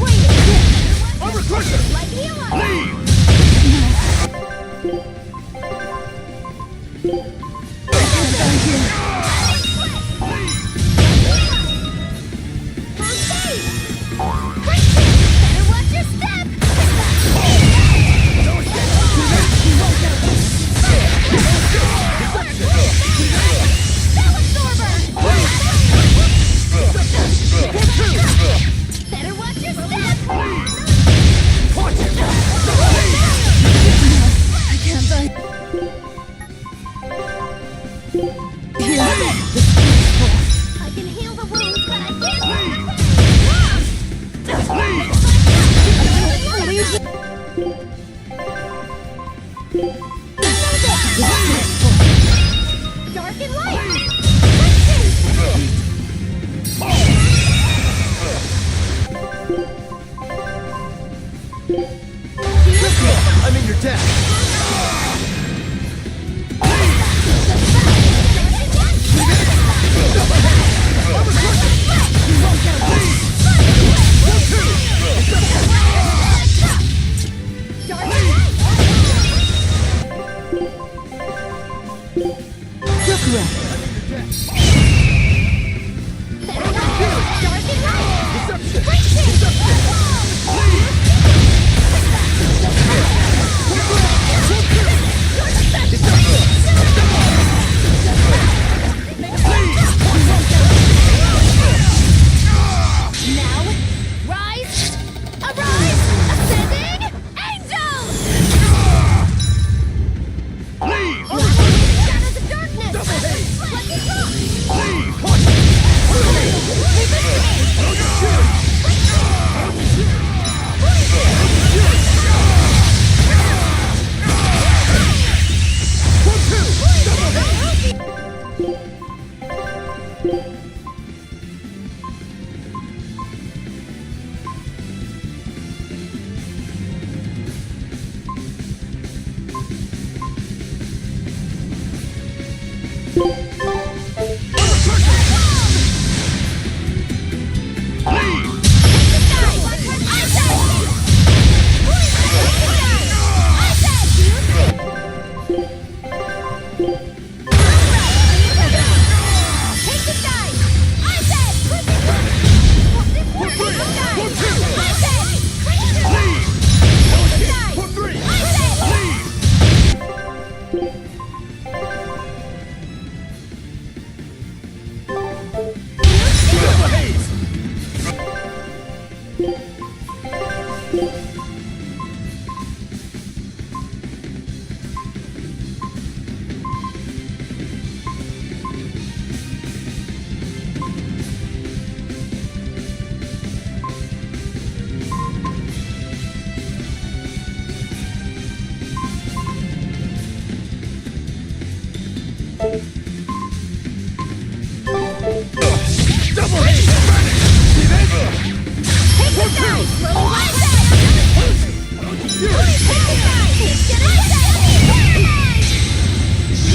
Leave!
Armor crusher!
Like Eli!
Leave!
First aid! Better watch your step! Better watch your step!
I can't die.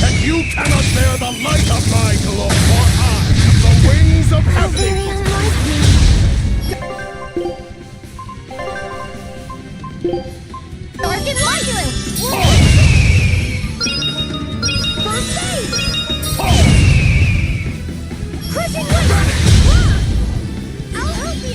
And you cannot bear the light of my glow, for I am the wings of heaven!
Dark and light! First aid! Crushing wind! I'll help you!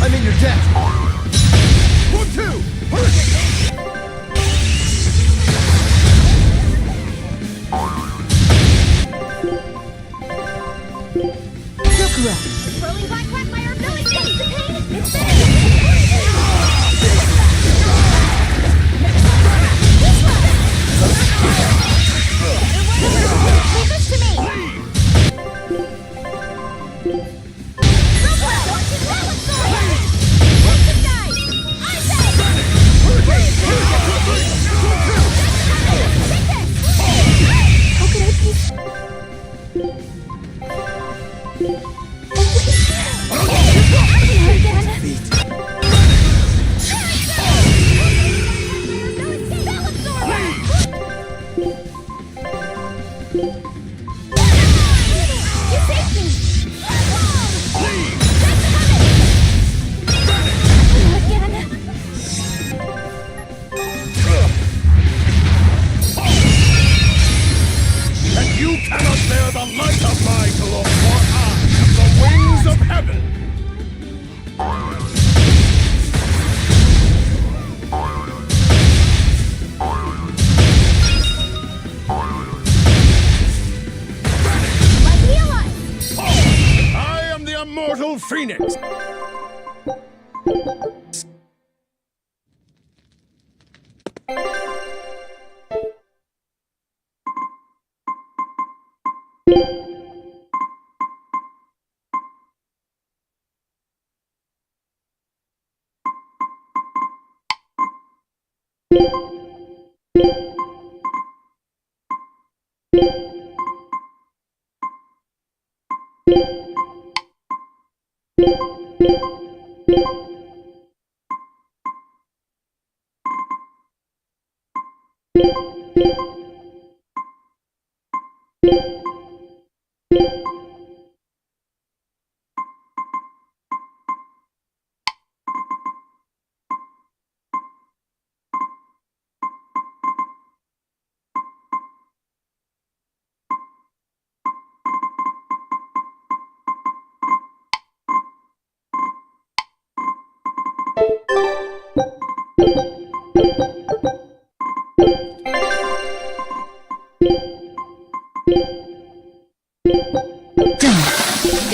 I'm in your debt! 1-2!
Rolling black quagmire, no escape! The pain is leave this to me!
Phoenix!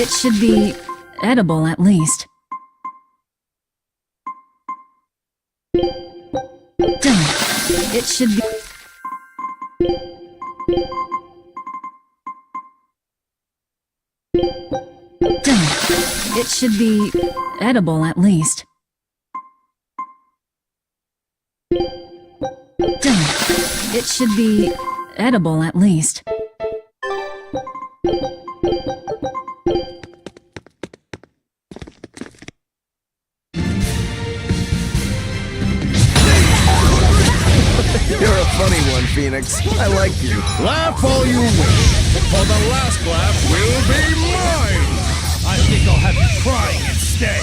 It should be edible at least. It should be... It should be edible at least. It should be edible at least.
You're a funny one, Phoenix. I like you.
Laugh all you wish, for the last laugh will be mine!
I think I'll have you crying instead.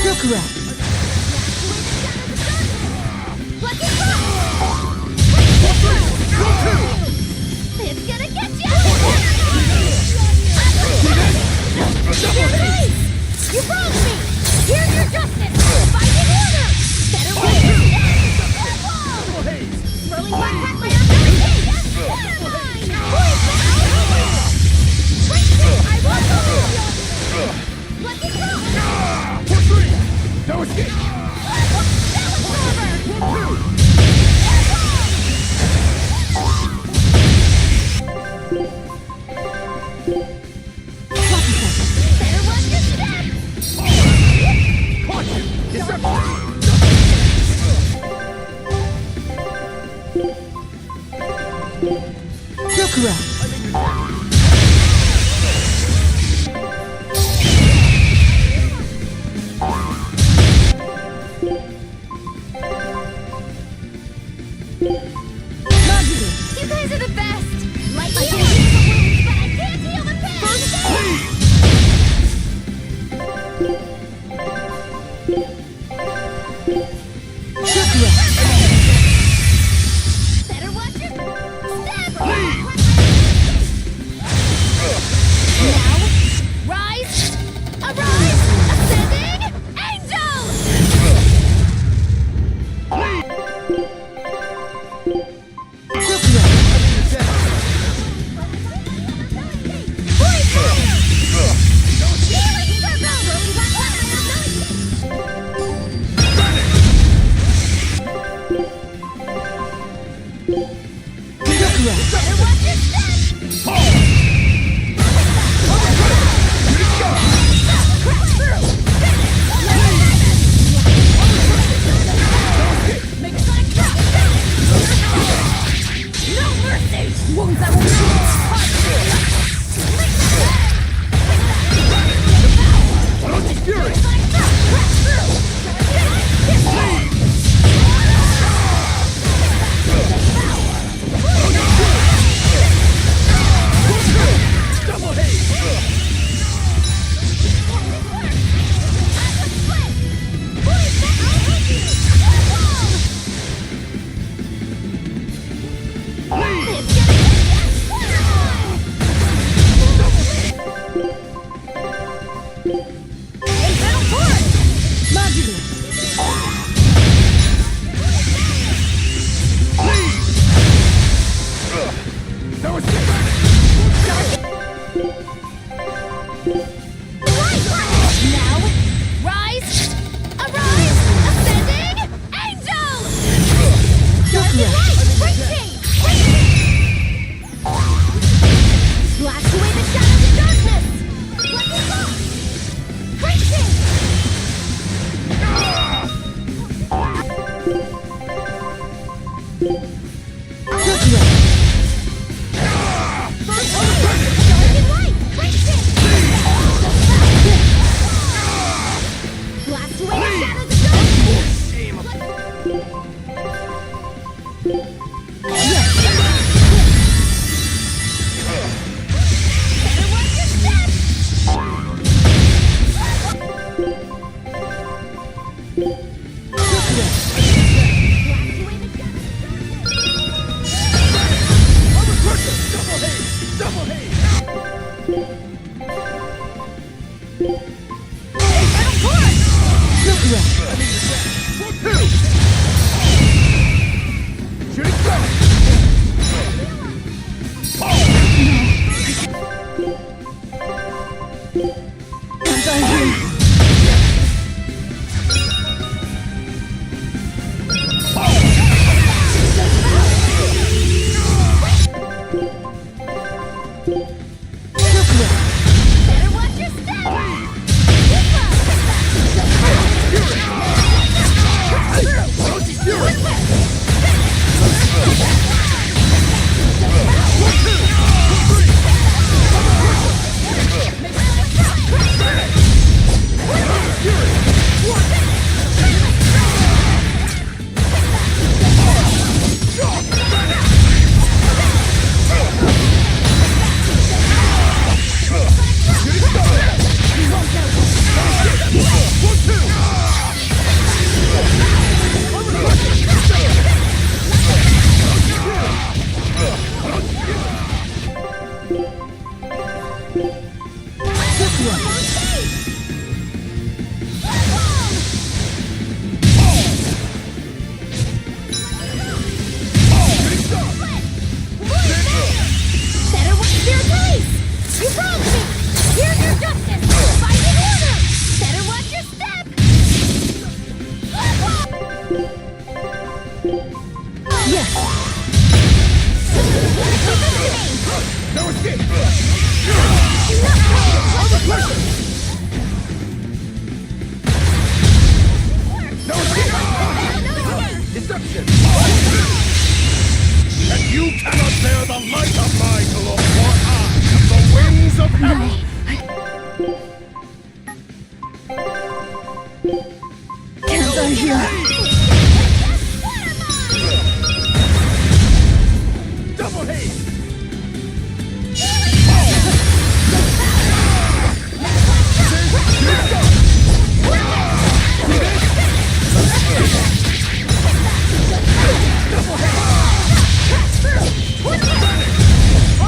You're correct.
It's gonna get you! You broke me! Here's your justice! Fighting order! Better wait! Throwing my hat by our I won't go! Lucky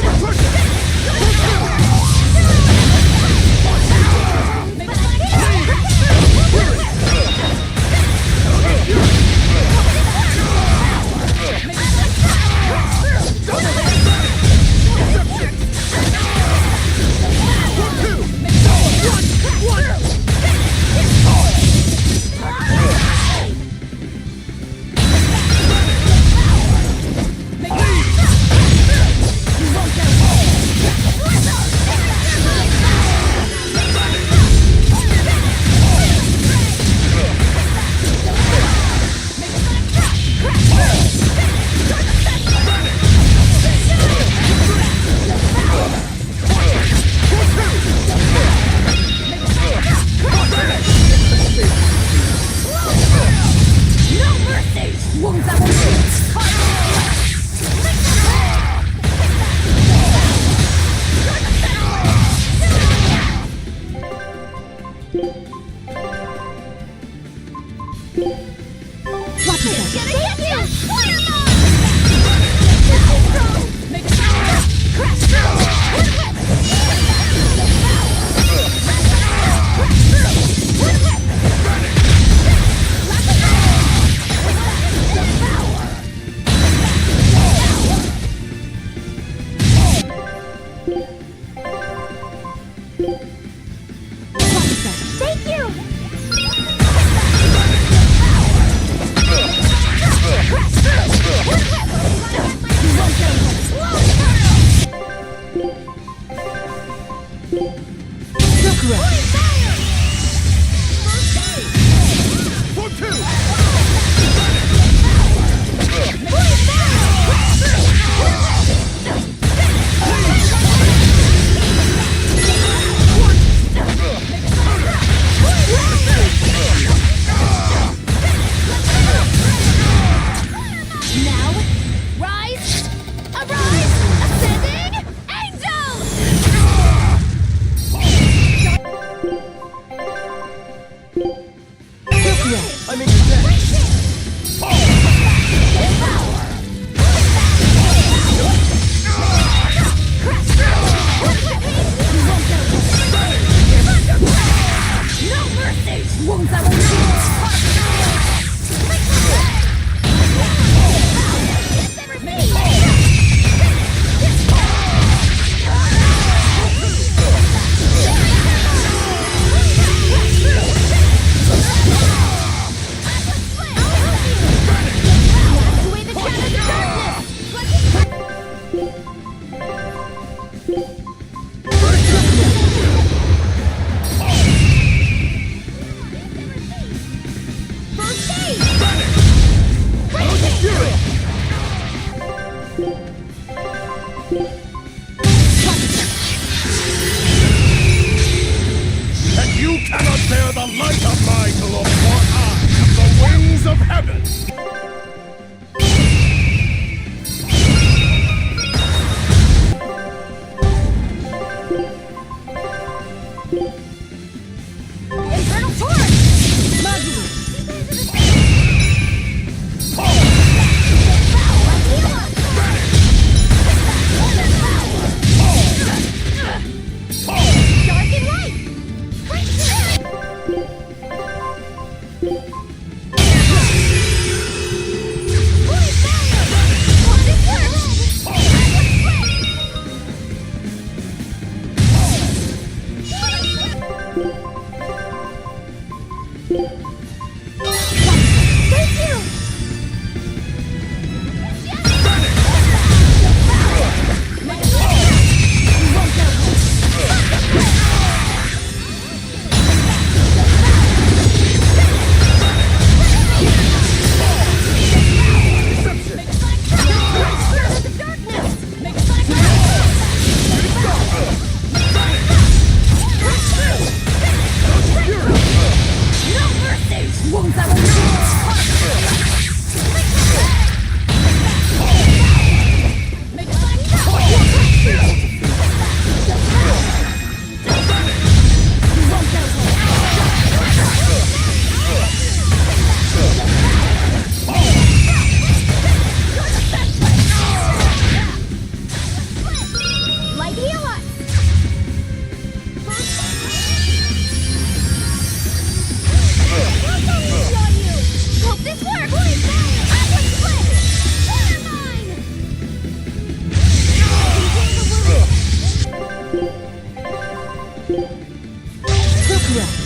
Double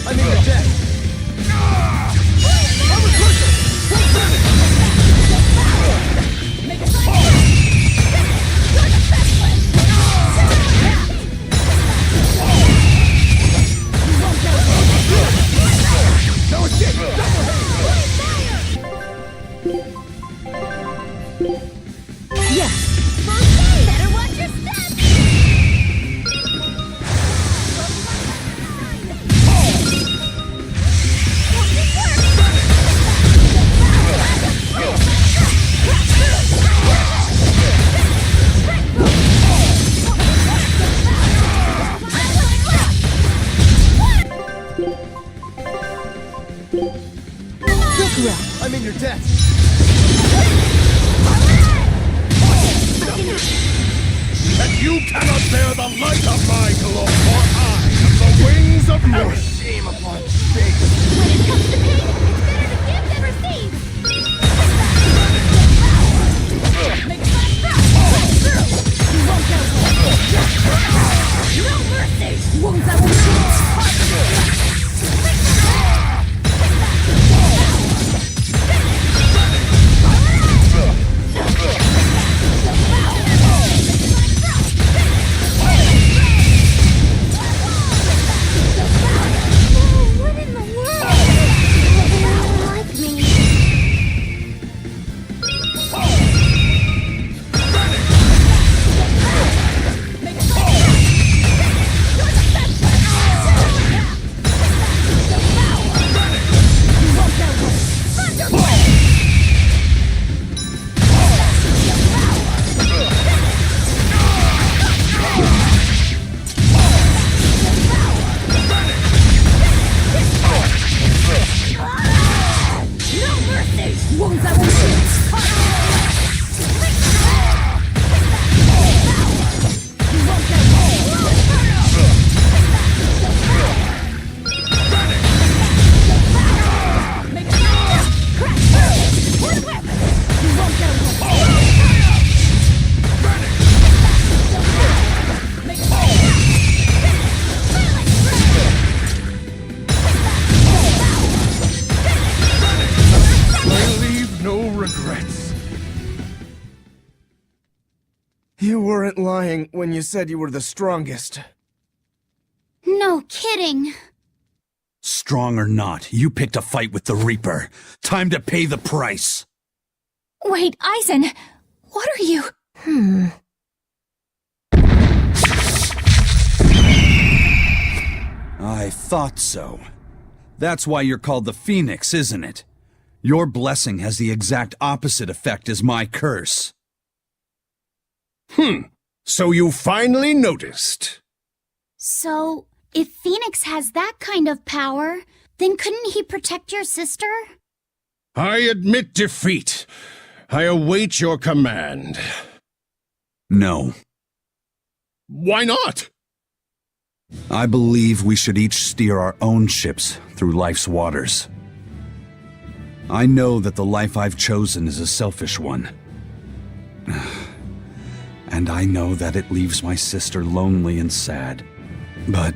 I'm in your debt!
Better watch your step!
I'm in your debt!
That you cannot bear the light of my glow, for I am the wings of mercy.
Shame upon shame.
When it comes to pain, it's better to give than receive! Make fast through! You won't go no mercy! Wounds that will what in the world? They don't like me.
You weren't lying when you said you were the strongest.
No kidding.
Strong or not, you picked a fight with the Reaper. Time to pay the price.
Wait, Eisen, what are you?
I thought so. That's why you're called the Phoenix, isn't it? Your blessing has the exact opposite effect as my curse.
So you finally noticed.
So, if Phoenix has that kind of power, then couldn't he protect your sister?
I admit defeat. I await your command.
No.
Why not?
I believe we should each steer our own ships through life's waters. I know that the life I've chosen is a selfish one. And I know that it leaves my sister lonely and sad. But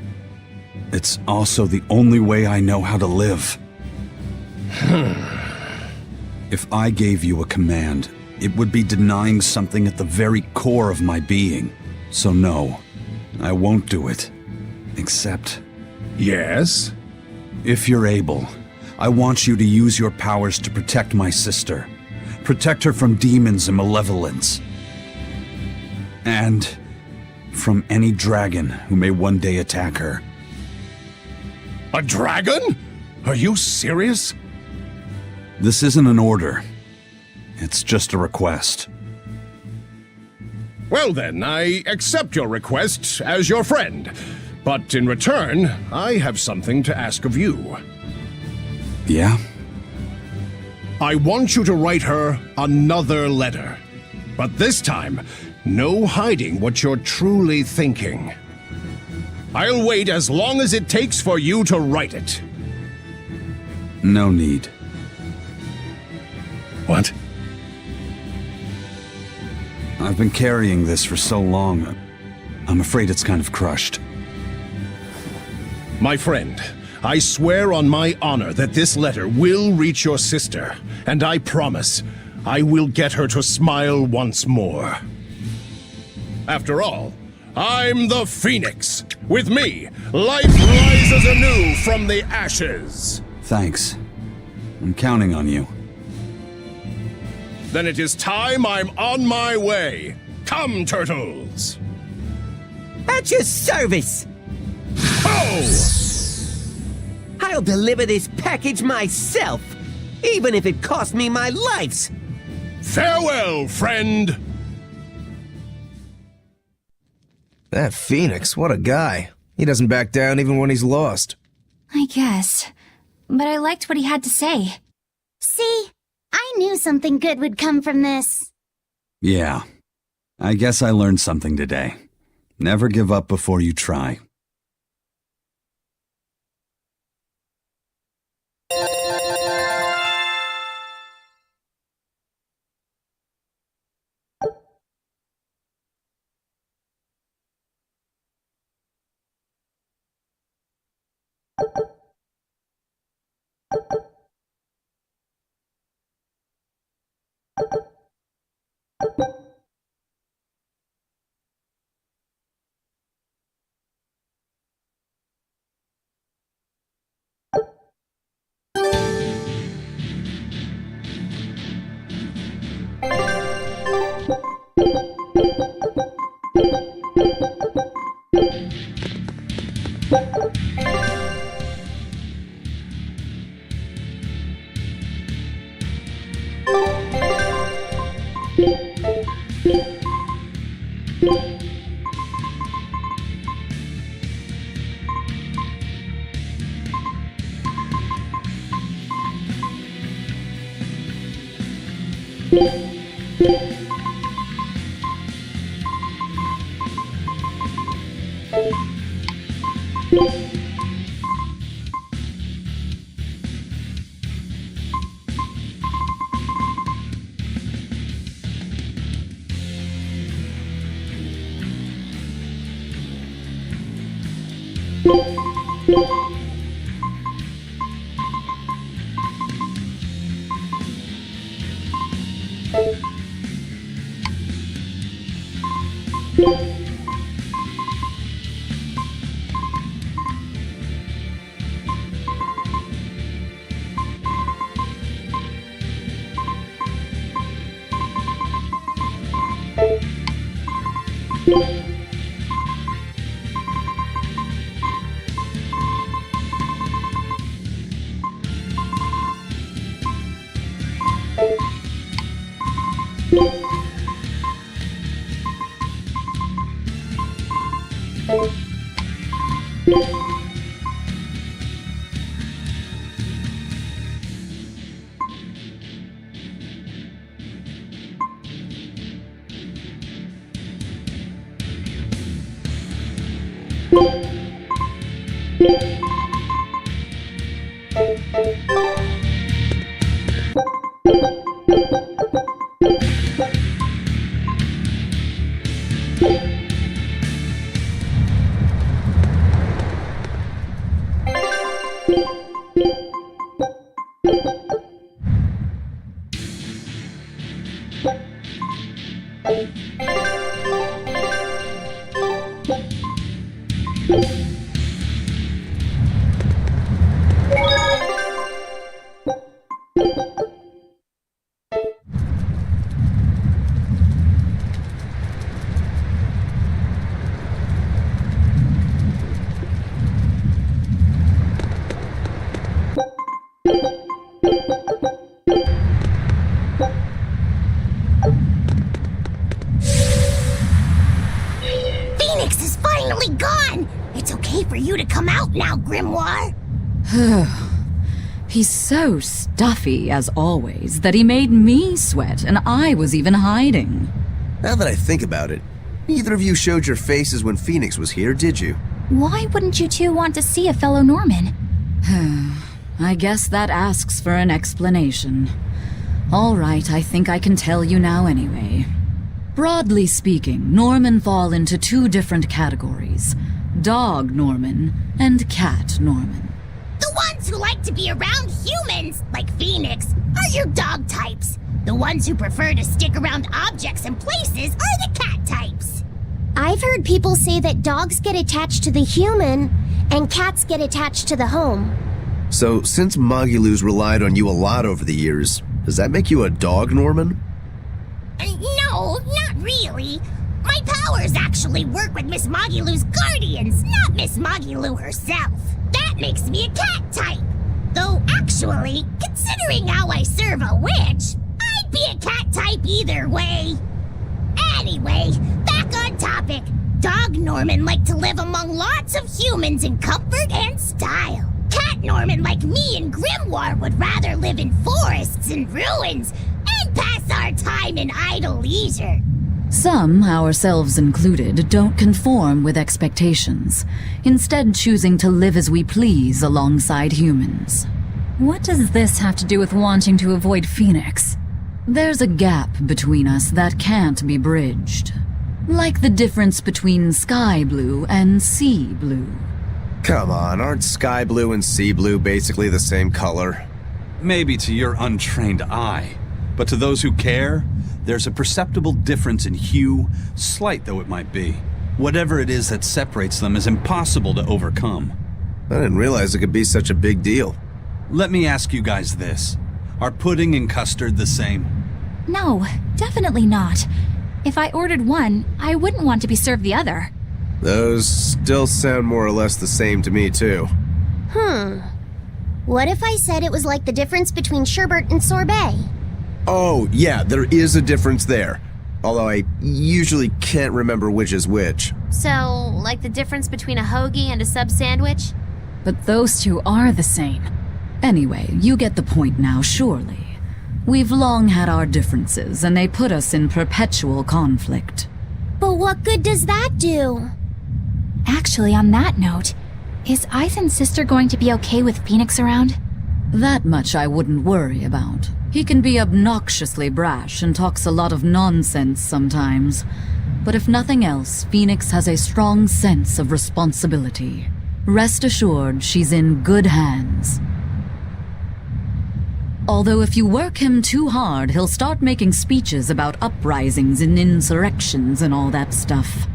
it's also the only way I know how to live. If I gave you a command, it would be denying something at the very core of my being. So no, I won't do it. Except...
Yes?
If you're able, I want you to use your powers to protect my sister. Protect her from demons and malevolence. And from any dragon who may one day attack her.
A dragon? Are you serious?
This isn't an order. It's just a request.
Well then, I accept your request as your friend. But in return, I have something to ask of you.
Yeah?
I want you to write her another letter. But this time, no hiding what you're truly thinking. I'll wait as long as it takes for you to write it.
No need.
What?
I've been carrying this for so long. I'm afraid it's kind of crushed.
My friend, I swear on my honor that this letter will reach your sister, and I promise I will get her to smile once more. After all, I'm the Phoenix. With me, life rises anew from the ashes.
Thanks. I'm counting on you.
Then it is time I'm on my way. Come, turtles!
At your service!
Oh!
I'll deliver this package myself, even if it costs me my life!
Farewell, friend!
That Phoenix, what a guy. He doesn't back down even when he's lost.
I guess. But I liked what he had to say.
See? I knew something good would come from this.
Yeah. I guess I learned something today. Never give up before you try.
Phoenix is finally gone! It's okay for you to come out now, Grimoire!
He's so stuffy, as always, that he made me sweat, and I was even hiding.
Now that I think about it, neither of you showed your faces when Phoenix was here, did you?
Why wouldn't you two want to see a fellow Norman?
I guess that asks for an explanation. All right, I think I can tell you now anyway.
Broadly speaking, Norman fall into two different categories. Dog Norman and Cat Norman.
The ones who like to be around humans, like Phoenix, are your dog types. The ones who prefer to stick around objects and places are the cat types.
I've heard people say that dogs get attached to the human and cats get attached to the home.
So, since Magilou's relied on you a lot over the years, does that make you a dog, Norman?
No, not really. My powers actually work with Miss Magilou's guardians, not Miss Magilou herself. That makes me a cat type. Though actually, considering how I serve a witch, I'd be a cat type either way. Anyway, back on topic. Dog Norman like to live among lots of humans in comfort and style. Cat Norman like me and Grimoire would rather live in forests and ruins and pass our time in idle leisure.
Some, ourselves included, don't conform with expectations, instead choosing to live as we please alongside humans.
What does this have to do with wanting to avoid Phoenix?
There's a gap between us that can't be bridged. Like the difference between sky blue and sea blue.
Come on, aren't sky blue and sea blue basically the same color?
Maybe to your untrained eye, but to those who care, there's a perceptible difference in hue, slight though it might be. Whatever it is that separates them is impossible to overcome.
I didn't realize it could be such a big deal.
Let me ask you guys this. Are pudding and custard the same?
No, definitely not. If I ordered one, I wouldn't want to be served the other.
Those still sound more or less the same to me, too.
What if I said it was like the difference between sherbet and sorbet?
Oh, yeah, there is a difference there. Although I usually can't remember which is which.
So, like the difference between a hoagie and a sub sandwich?
But those two are the same. Anyway, you get the point now, surely. We've long had our differences, and they put us in perpetual conflict.
But what good does that do?
Actually, on that note, is Ethan's sister going to be okay with Phoenix around?
That much I wouldn't worry about. He can be obnoxiously brash and talks a lot of nonsense sometimes. But if nothing else, Phoenix has a strong sense of responsibility. Rest assured, she's in good hands. Although if you work him too hard, he'll start making speeches about uprisings and insurrections and all that stuff.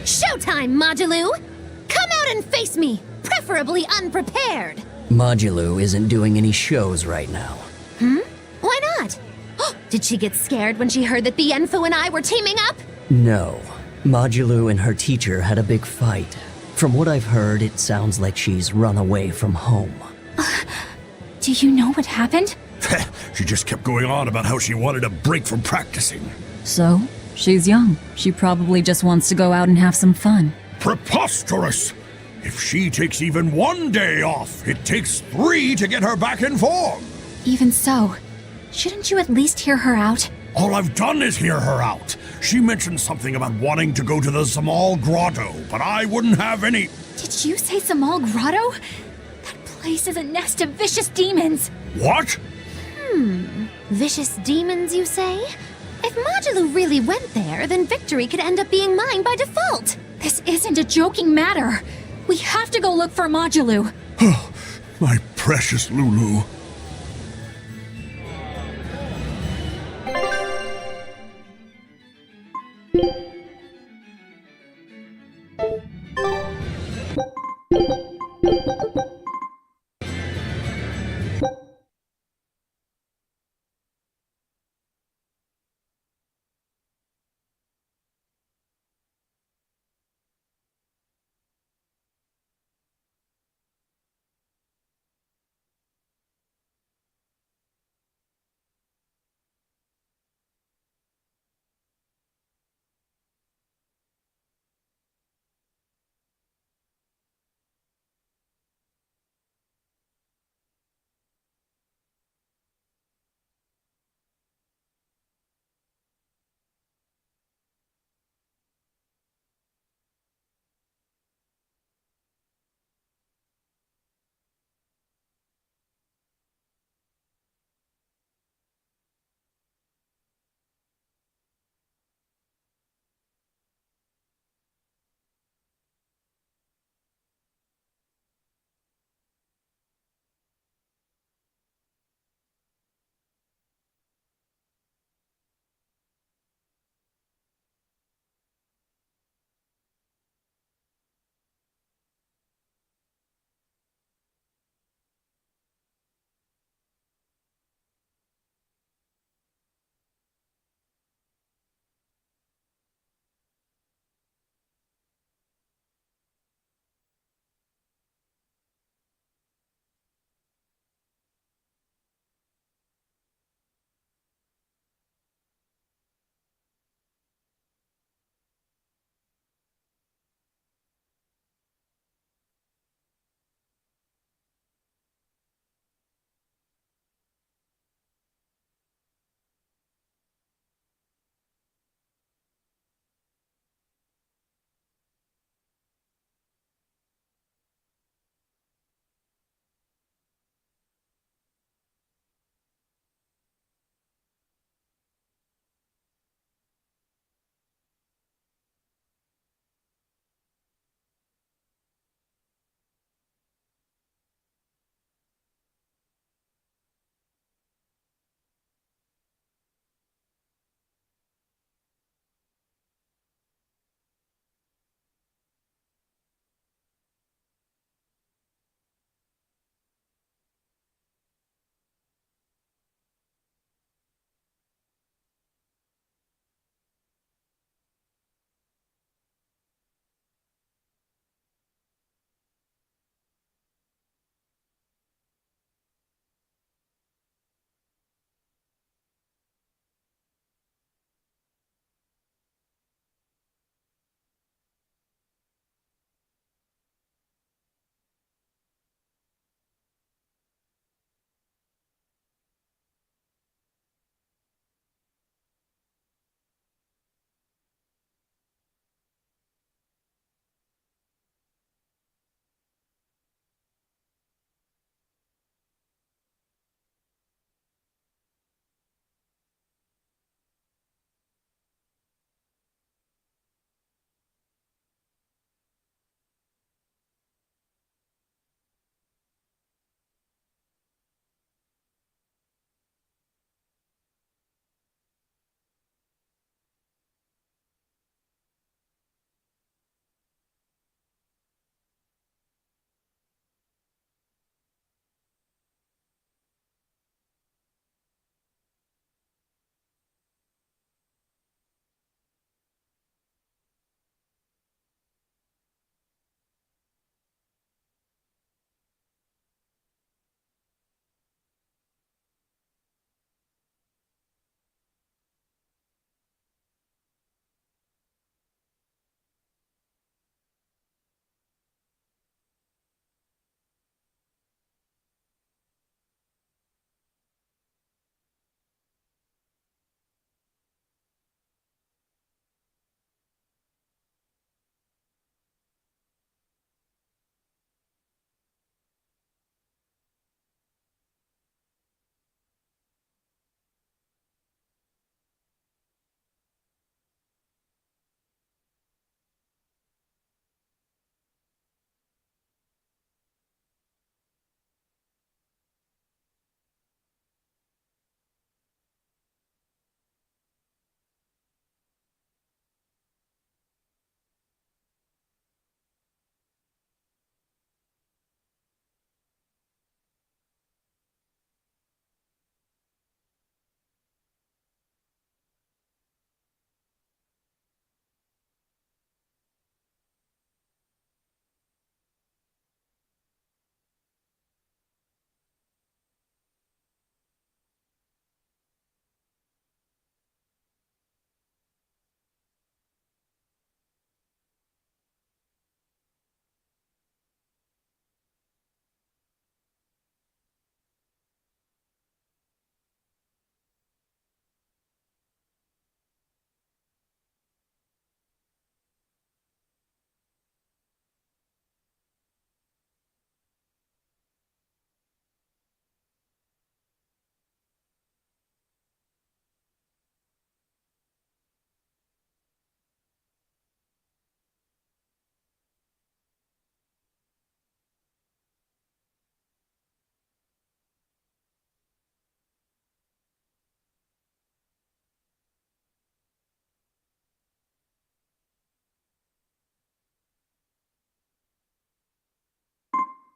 Showtime, Magilou! Come out and face me, preferably unprepared!
Magilou isn't doing any shows right now.
Why not? Did she get scared when she heard that Bienfu and I were teaming up?
No. Modulu and her teacher had a big fight. From what I've heard, it sounds like she's run away from home.
Do you know what happened?
She just kept going on about how she wanted a break from practicing.
So, she's young. She probably just wants to go out and have some fun.
Preposterous! If she takes even one day off, it takes 3 to get her back in form.
Even so, shouldn't you at least hear her out?
All I've done is hear her out. She mentioned something about wanting to go to the Zamal Grotto, but I wouldn't have any...
Did you say Zamal Grotto? That place is a nest of vicious demons.
What?
Vicious demons, you say? If Modulu really went there, then victory could end up being mine by default.
This isn't a joking matter. We have to go look for Modulu.
My precious Lulu.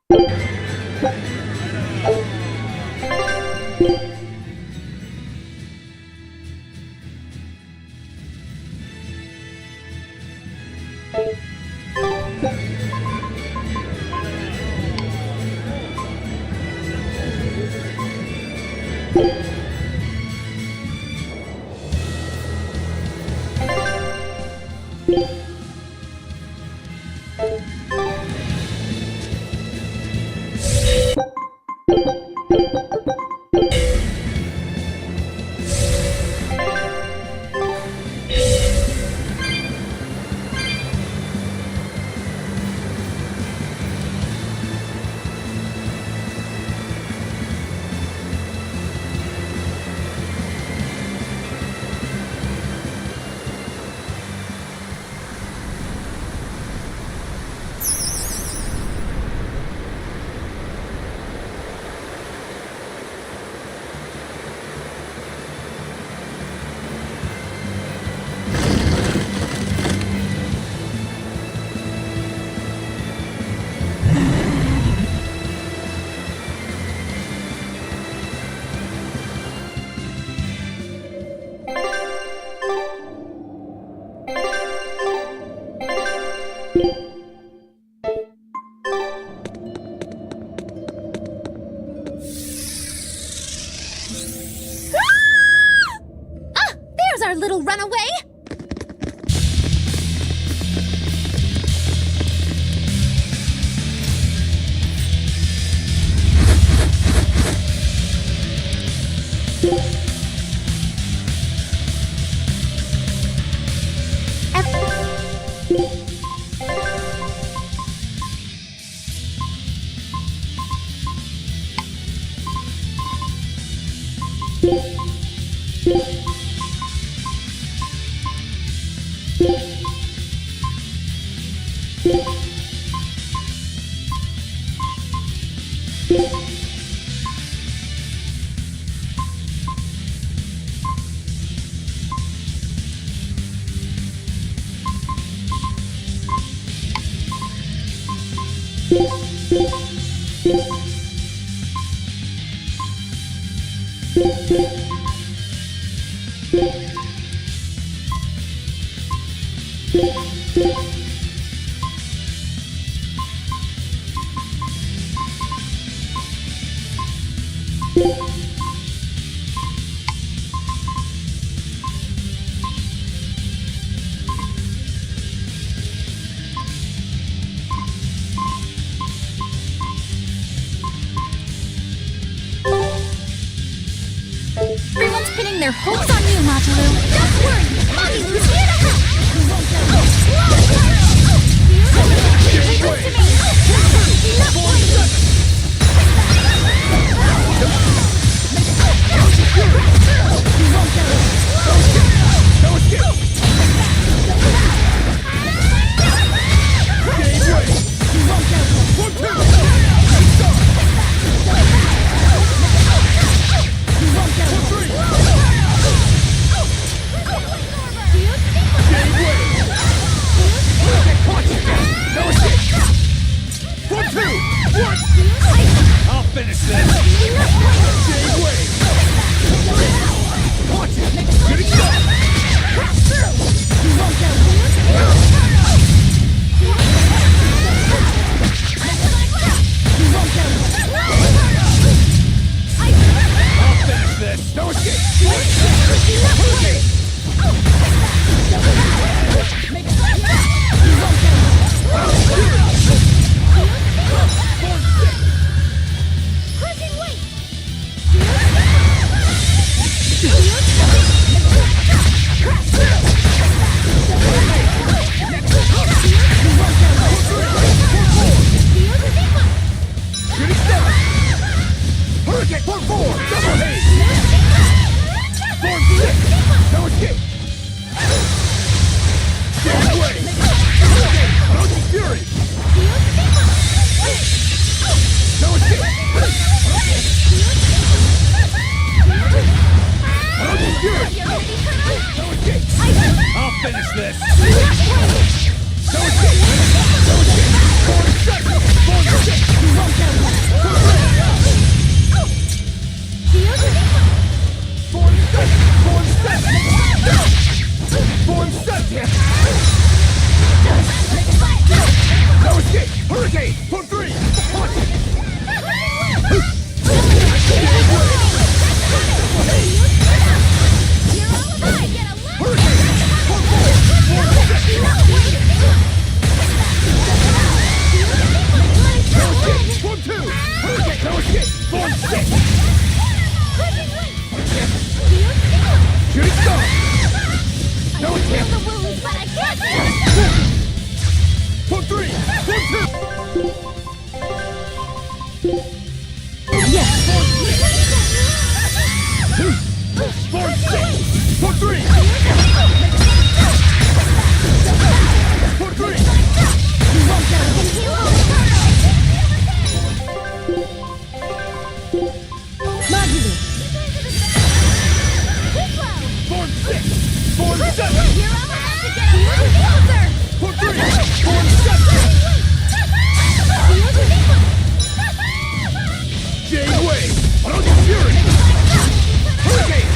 There's our little runaway!
Everyone's pinning their hopes on you, Majalu. Don't worry, Magilu's here to help.
I'll finish this!
Crushing Shooting star! No attempt! The wounds, but I can't
For 3! For 2!
Yes!
For 6! For 3! For 3!
You won't get a heal! Magulu!
For 6! For 7!
You're allowed to get a little closer!
For 3! For 7! Jade Wave! Auto Fury! Hurricane!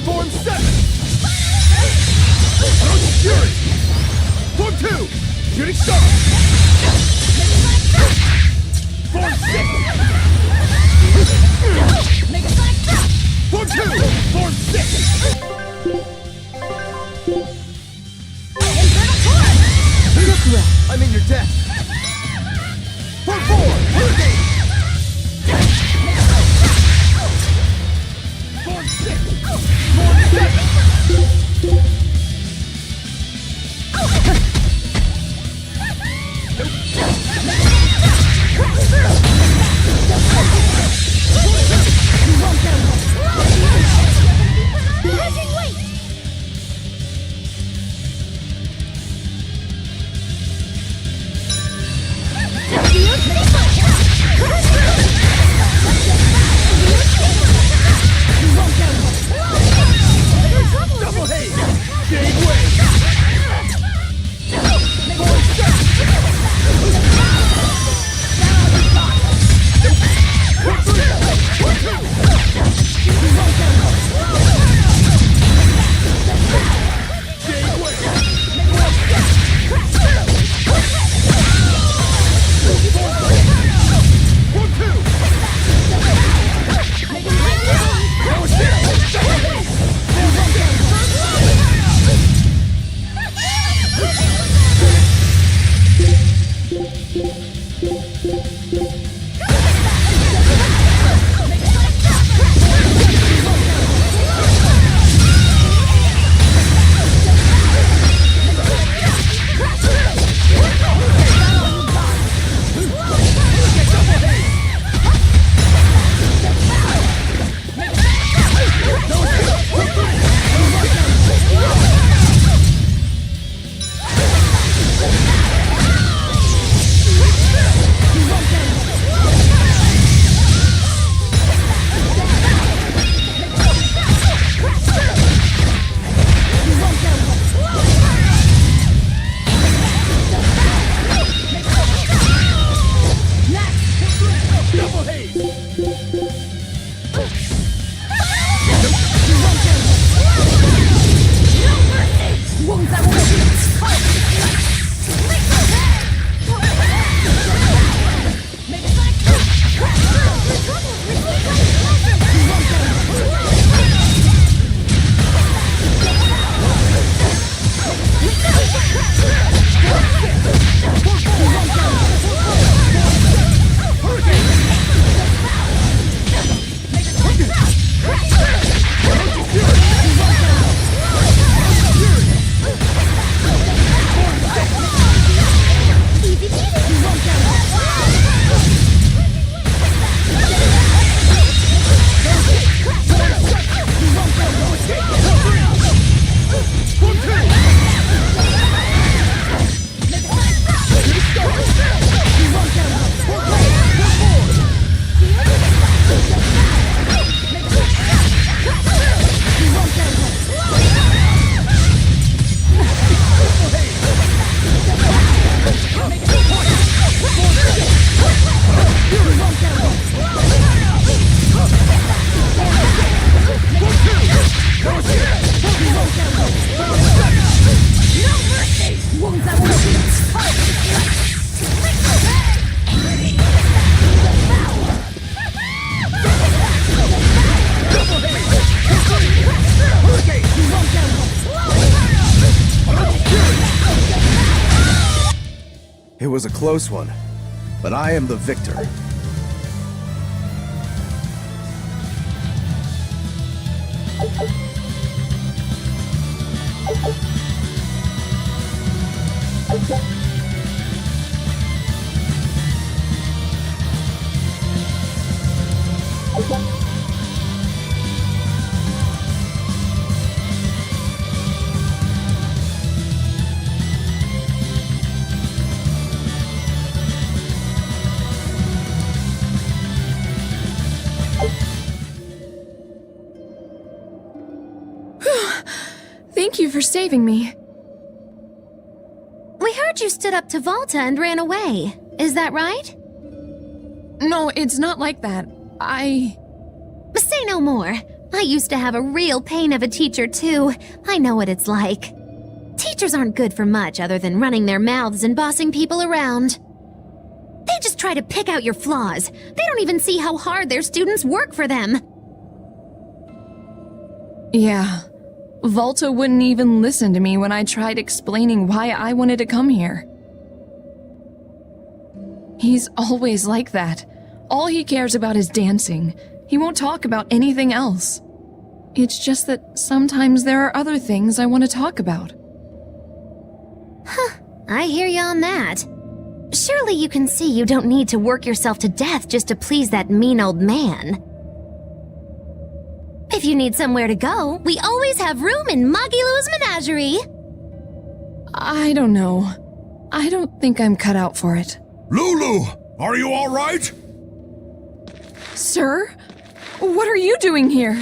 Form 7! Auto Fury! Form 2! Shooting Star! Form 6! Form 2! Form 6! I'm in your death! Form 4! Hurricane! Form 6! Form 7! Double haze! Jade Wave! Form
'It was a close one, but I am the victor.
Thank you for saving me.
We heard you stood up to Volta and ran away. Is that right?
No, it's not like that.
Say no more. I used to have a real pain of a teacher, too. I know what it's like. Teachers aren't good for much other than running their mouths and bossing people around. They just try to pick out your flaws. They don't even see how hard their students work for them.
Yeah. Volta wouldn't even listen to me when I tried explaining why I wanted to come here. He's always like that. All he cares about is dancing. He won't talk about anything else. It's just that sometimes there are other things I want to talk about.
Huh, I hear you on that. Surely you can see you don't need to work yourself to death just to please that mean old man. If you need somewhere to go, we always have room in Magilou's menagerie.
I don't know. I don't think I'm cut out for it.
Lulu, are you all right?
Sir? What are you doing here?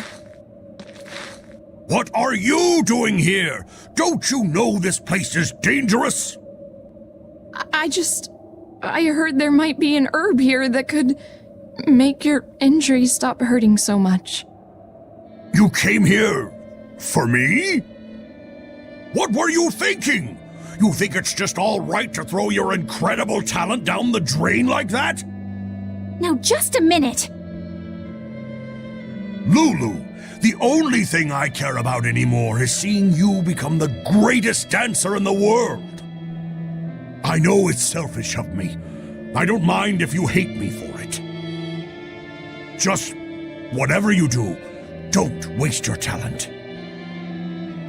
What are you doing here? Don't you know this place is dangerous?
I heard there might be an herb here that could make your injuries stop hurting so much.
You came here for me? What were you thinking? You think it's just all right to throw your incredible talent down the drain like that?
Now just a minute.
Lulu, the only thing I care about anymore is seeing you become the greatest dancer in the world. I know it's selfish of me. I don't mind if you hate me for it. Just whatever you do, don't waste your talent.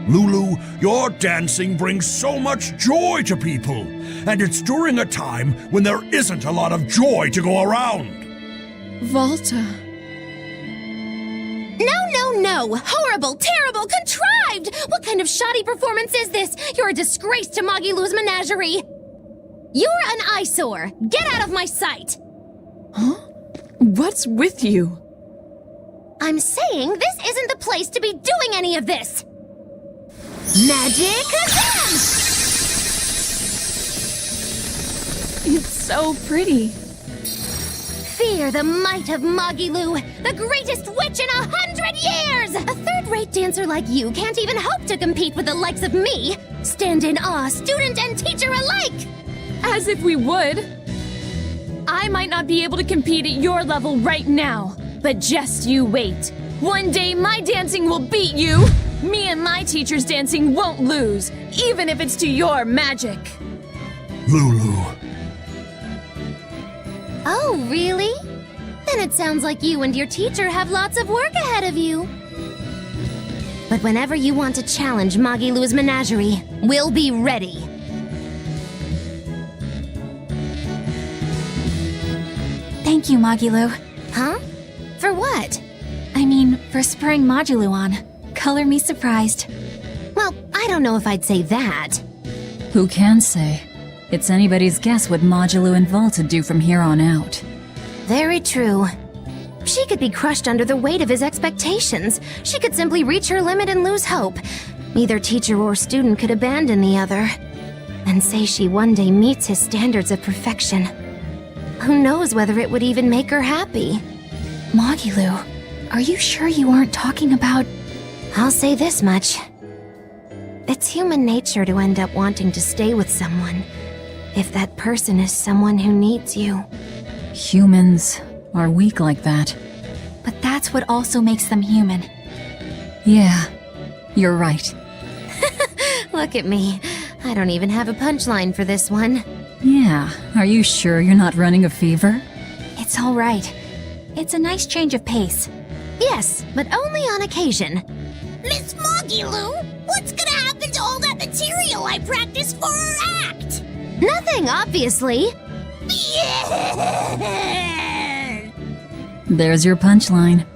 Lulu, your dancing brings so much joy to people, and it's during a time when there isn't a lot of joy to go around.
Volta.
No! Horrible, terrible, contrived! What kind of shoddy performance is this? You're a disgrace to Magilou's menagerie! You're an eyesore! Get out of my sight!
Huh? What's with you?
I'm saying this isn't the place to be doing any of this! Magic dance!
It's so pretty.
Fear the might of Magilou, the greatest witch in 100 years! A third-rate dancer like you can't even hope to compete with the likes of me! Stand in awe, student and teacher alike!
As if we would! I might not be able to compete at your level right now, but just you wait. One day my dancing will beat you! Me and my teacher's dancing won't lose, even if it's to your magic!
Lulu.
Oh, really? Then it sounds like you and your teacher have lots of work ahead of you. But whenever you want to challenge Magilou's menagerie, we'll be ready.
Thank you, Magilou.
Huh? For what?
I mean, for spurring Magilou on. Color me surprised.
Well, I don't know if I'd say that.
Who can say? It's anybody's guess what Magilou and Volta do from here on out.
Very true. She could be crushed under the weight of his expectations. She could simply reach her limit and lose hope. Neither teacher or student could abandon the other. And say she one day meets his standards of perfection. Who knows whether it would even make her happy?
Magilou, are you sure you aren't talking about...
I'll say this much. It's human nature to end up wanting to stay with someone, if that person is someone who needs you.
Humans are weak like that.
But that's what also makes them human.
Yeah, you're right.
Look at me. I don't even have a punchline for this one.
Yeah, are you sure you're not running a fever?
It's all right. It's a nice change of pace.
Yes, but only on occasion.
Miss Moggy-Loo, what's gonna happen to all that material I practiced for our act?
Nothing, obviously.
There's your punchline.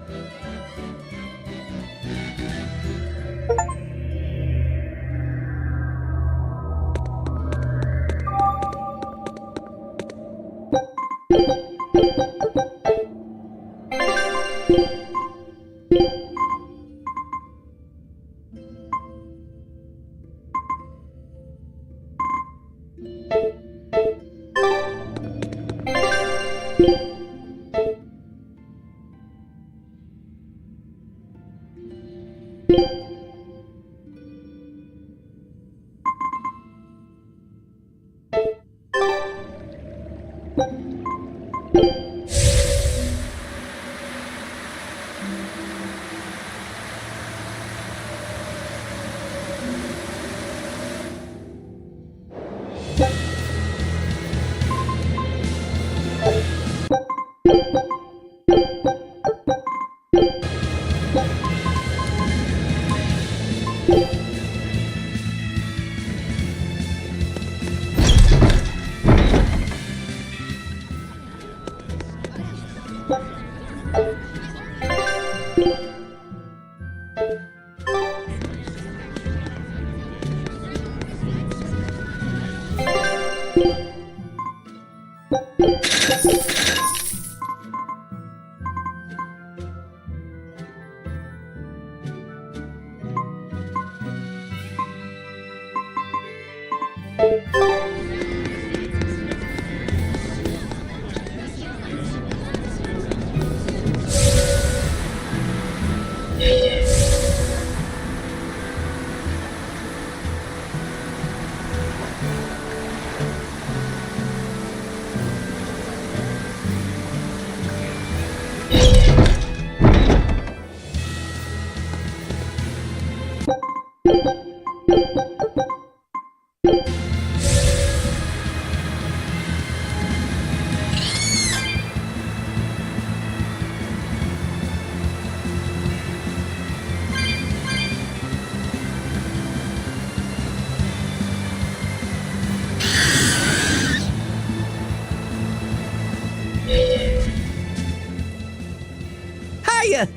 Hiya!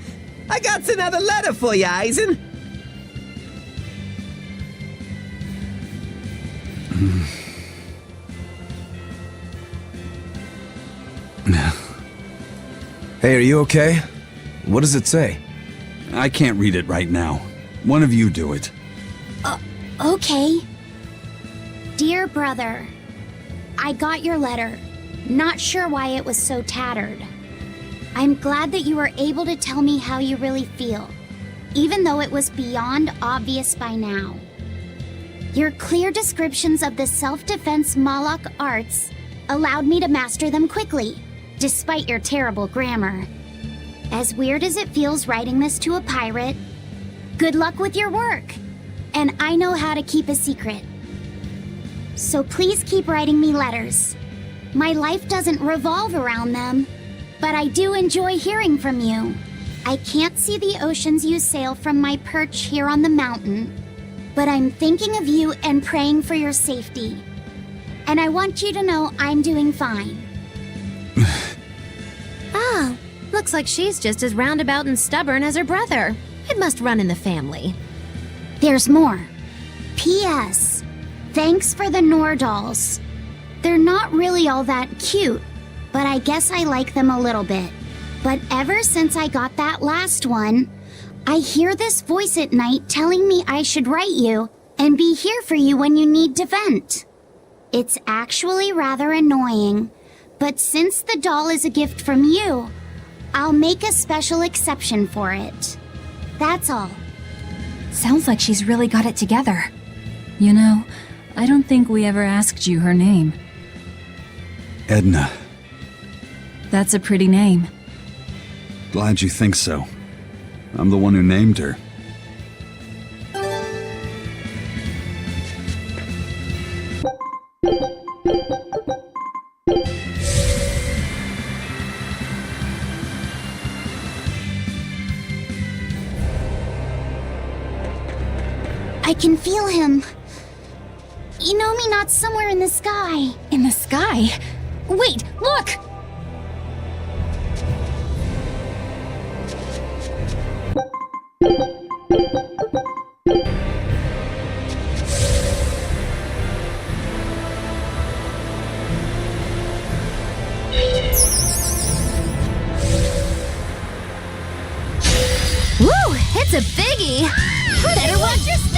I got another letter for you, Eisen.
Hey, are you okay? What does it say?
I can't read it right now. One of you do it.
Okay. Dear brother, I got your letter. Not sure why it was so tattered. I'm glad that you were able to tell me how you really feel, even though it was beyond obvious by now. Your clear descriptions of the self-defense Malak arts allowed me to master them quickly, despite your terrible grammar. As weird as it feels writing this to a pirate, good luck with your work, and I know how to keep a secret. So please keep writing me letters. My life doesn't revolve around them, but I do enjoy hearing from you. I can't see the oceans you sail from my perch here on the mountain, but I'm thinking of you and praying for your safety. And I want you to know I'm doing fine.
Oh, looks like she's just as roundabout and stubborn as her brother. It must run in the family.
There's more. P.S. Thanks for the Nordals. They're not really all that cute, but I guess I like them a little bit. But ever since I got that last one, I hear this voice at night telling me I should write you and be here for you when you need to vent. It's actually rather annoying, but since the doll is a gift from you, I'll make a special exception for it. That's all.
Sounds like she's really got it together.
You know, I don't think we ever asked you her name.
Edna.
That's a pretty name.
Glad you think so. I'm the one who named her.
I can feel him. You know me, not somewhere in the sky.
In the sky? Wait, look!
Woo! It's a biggie! Better watch your step!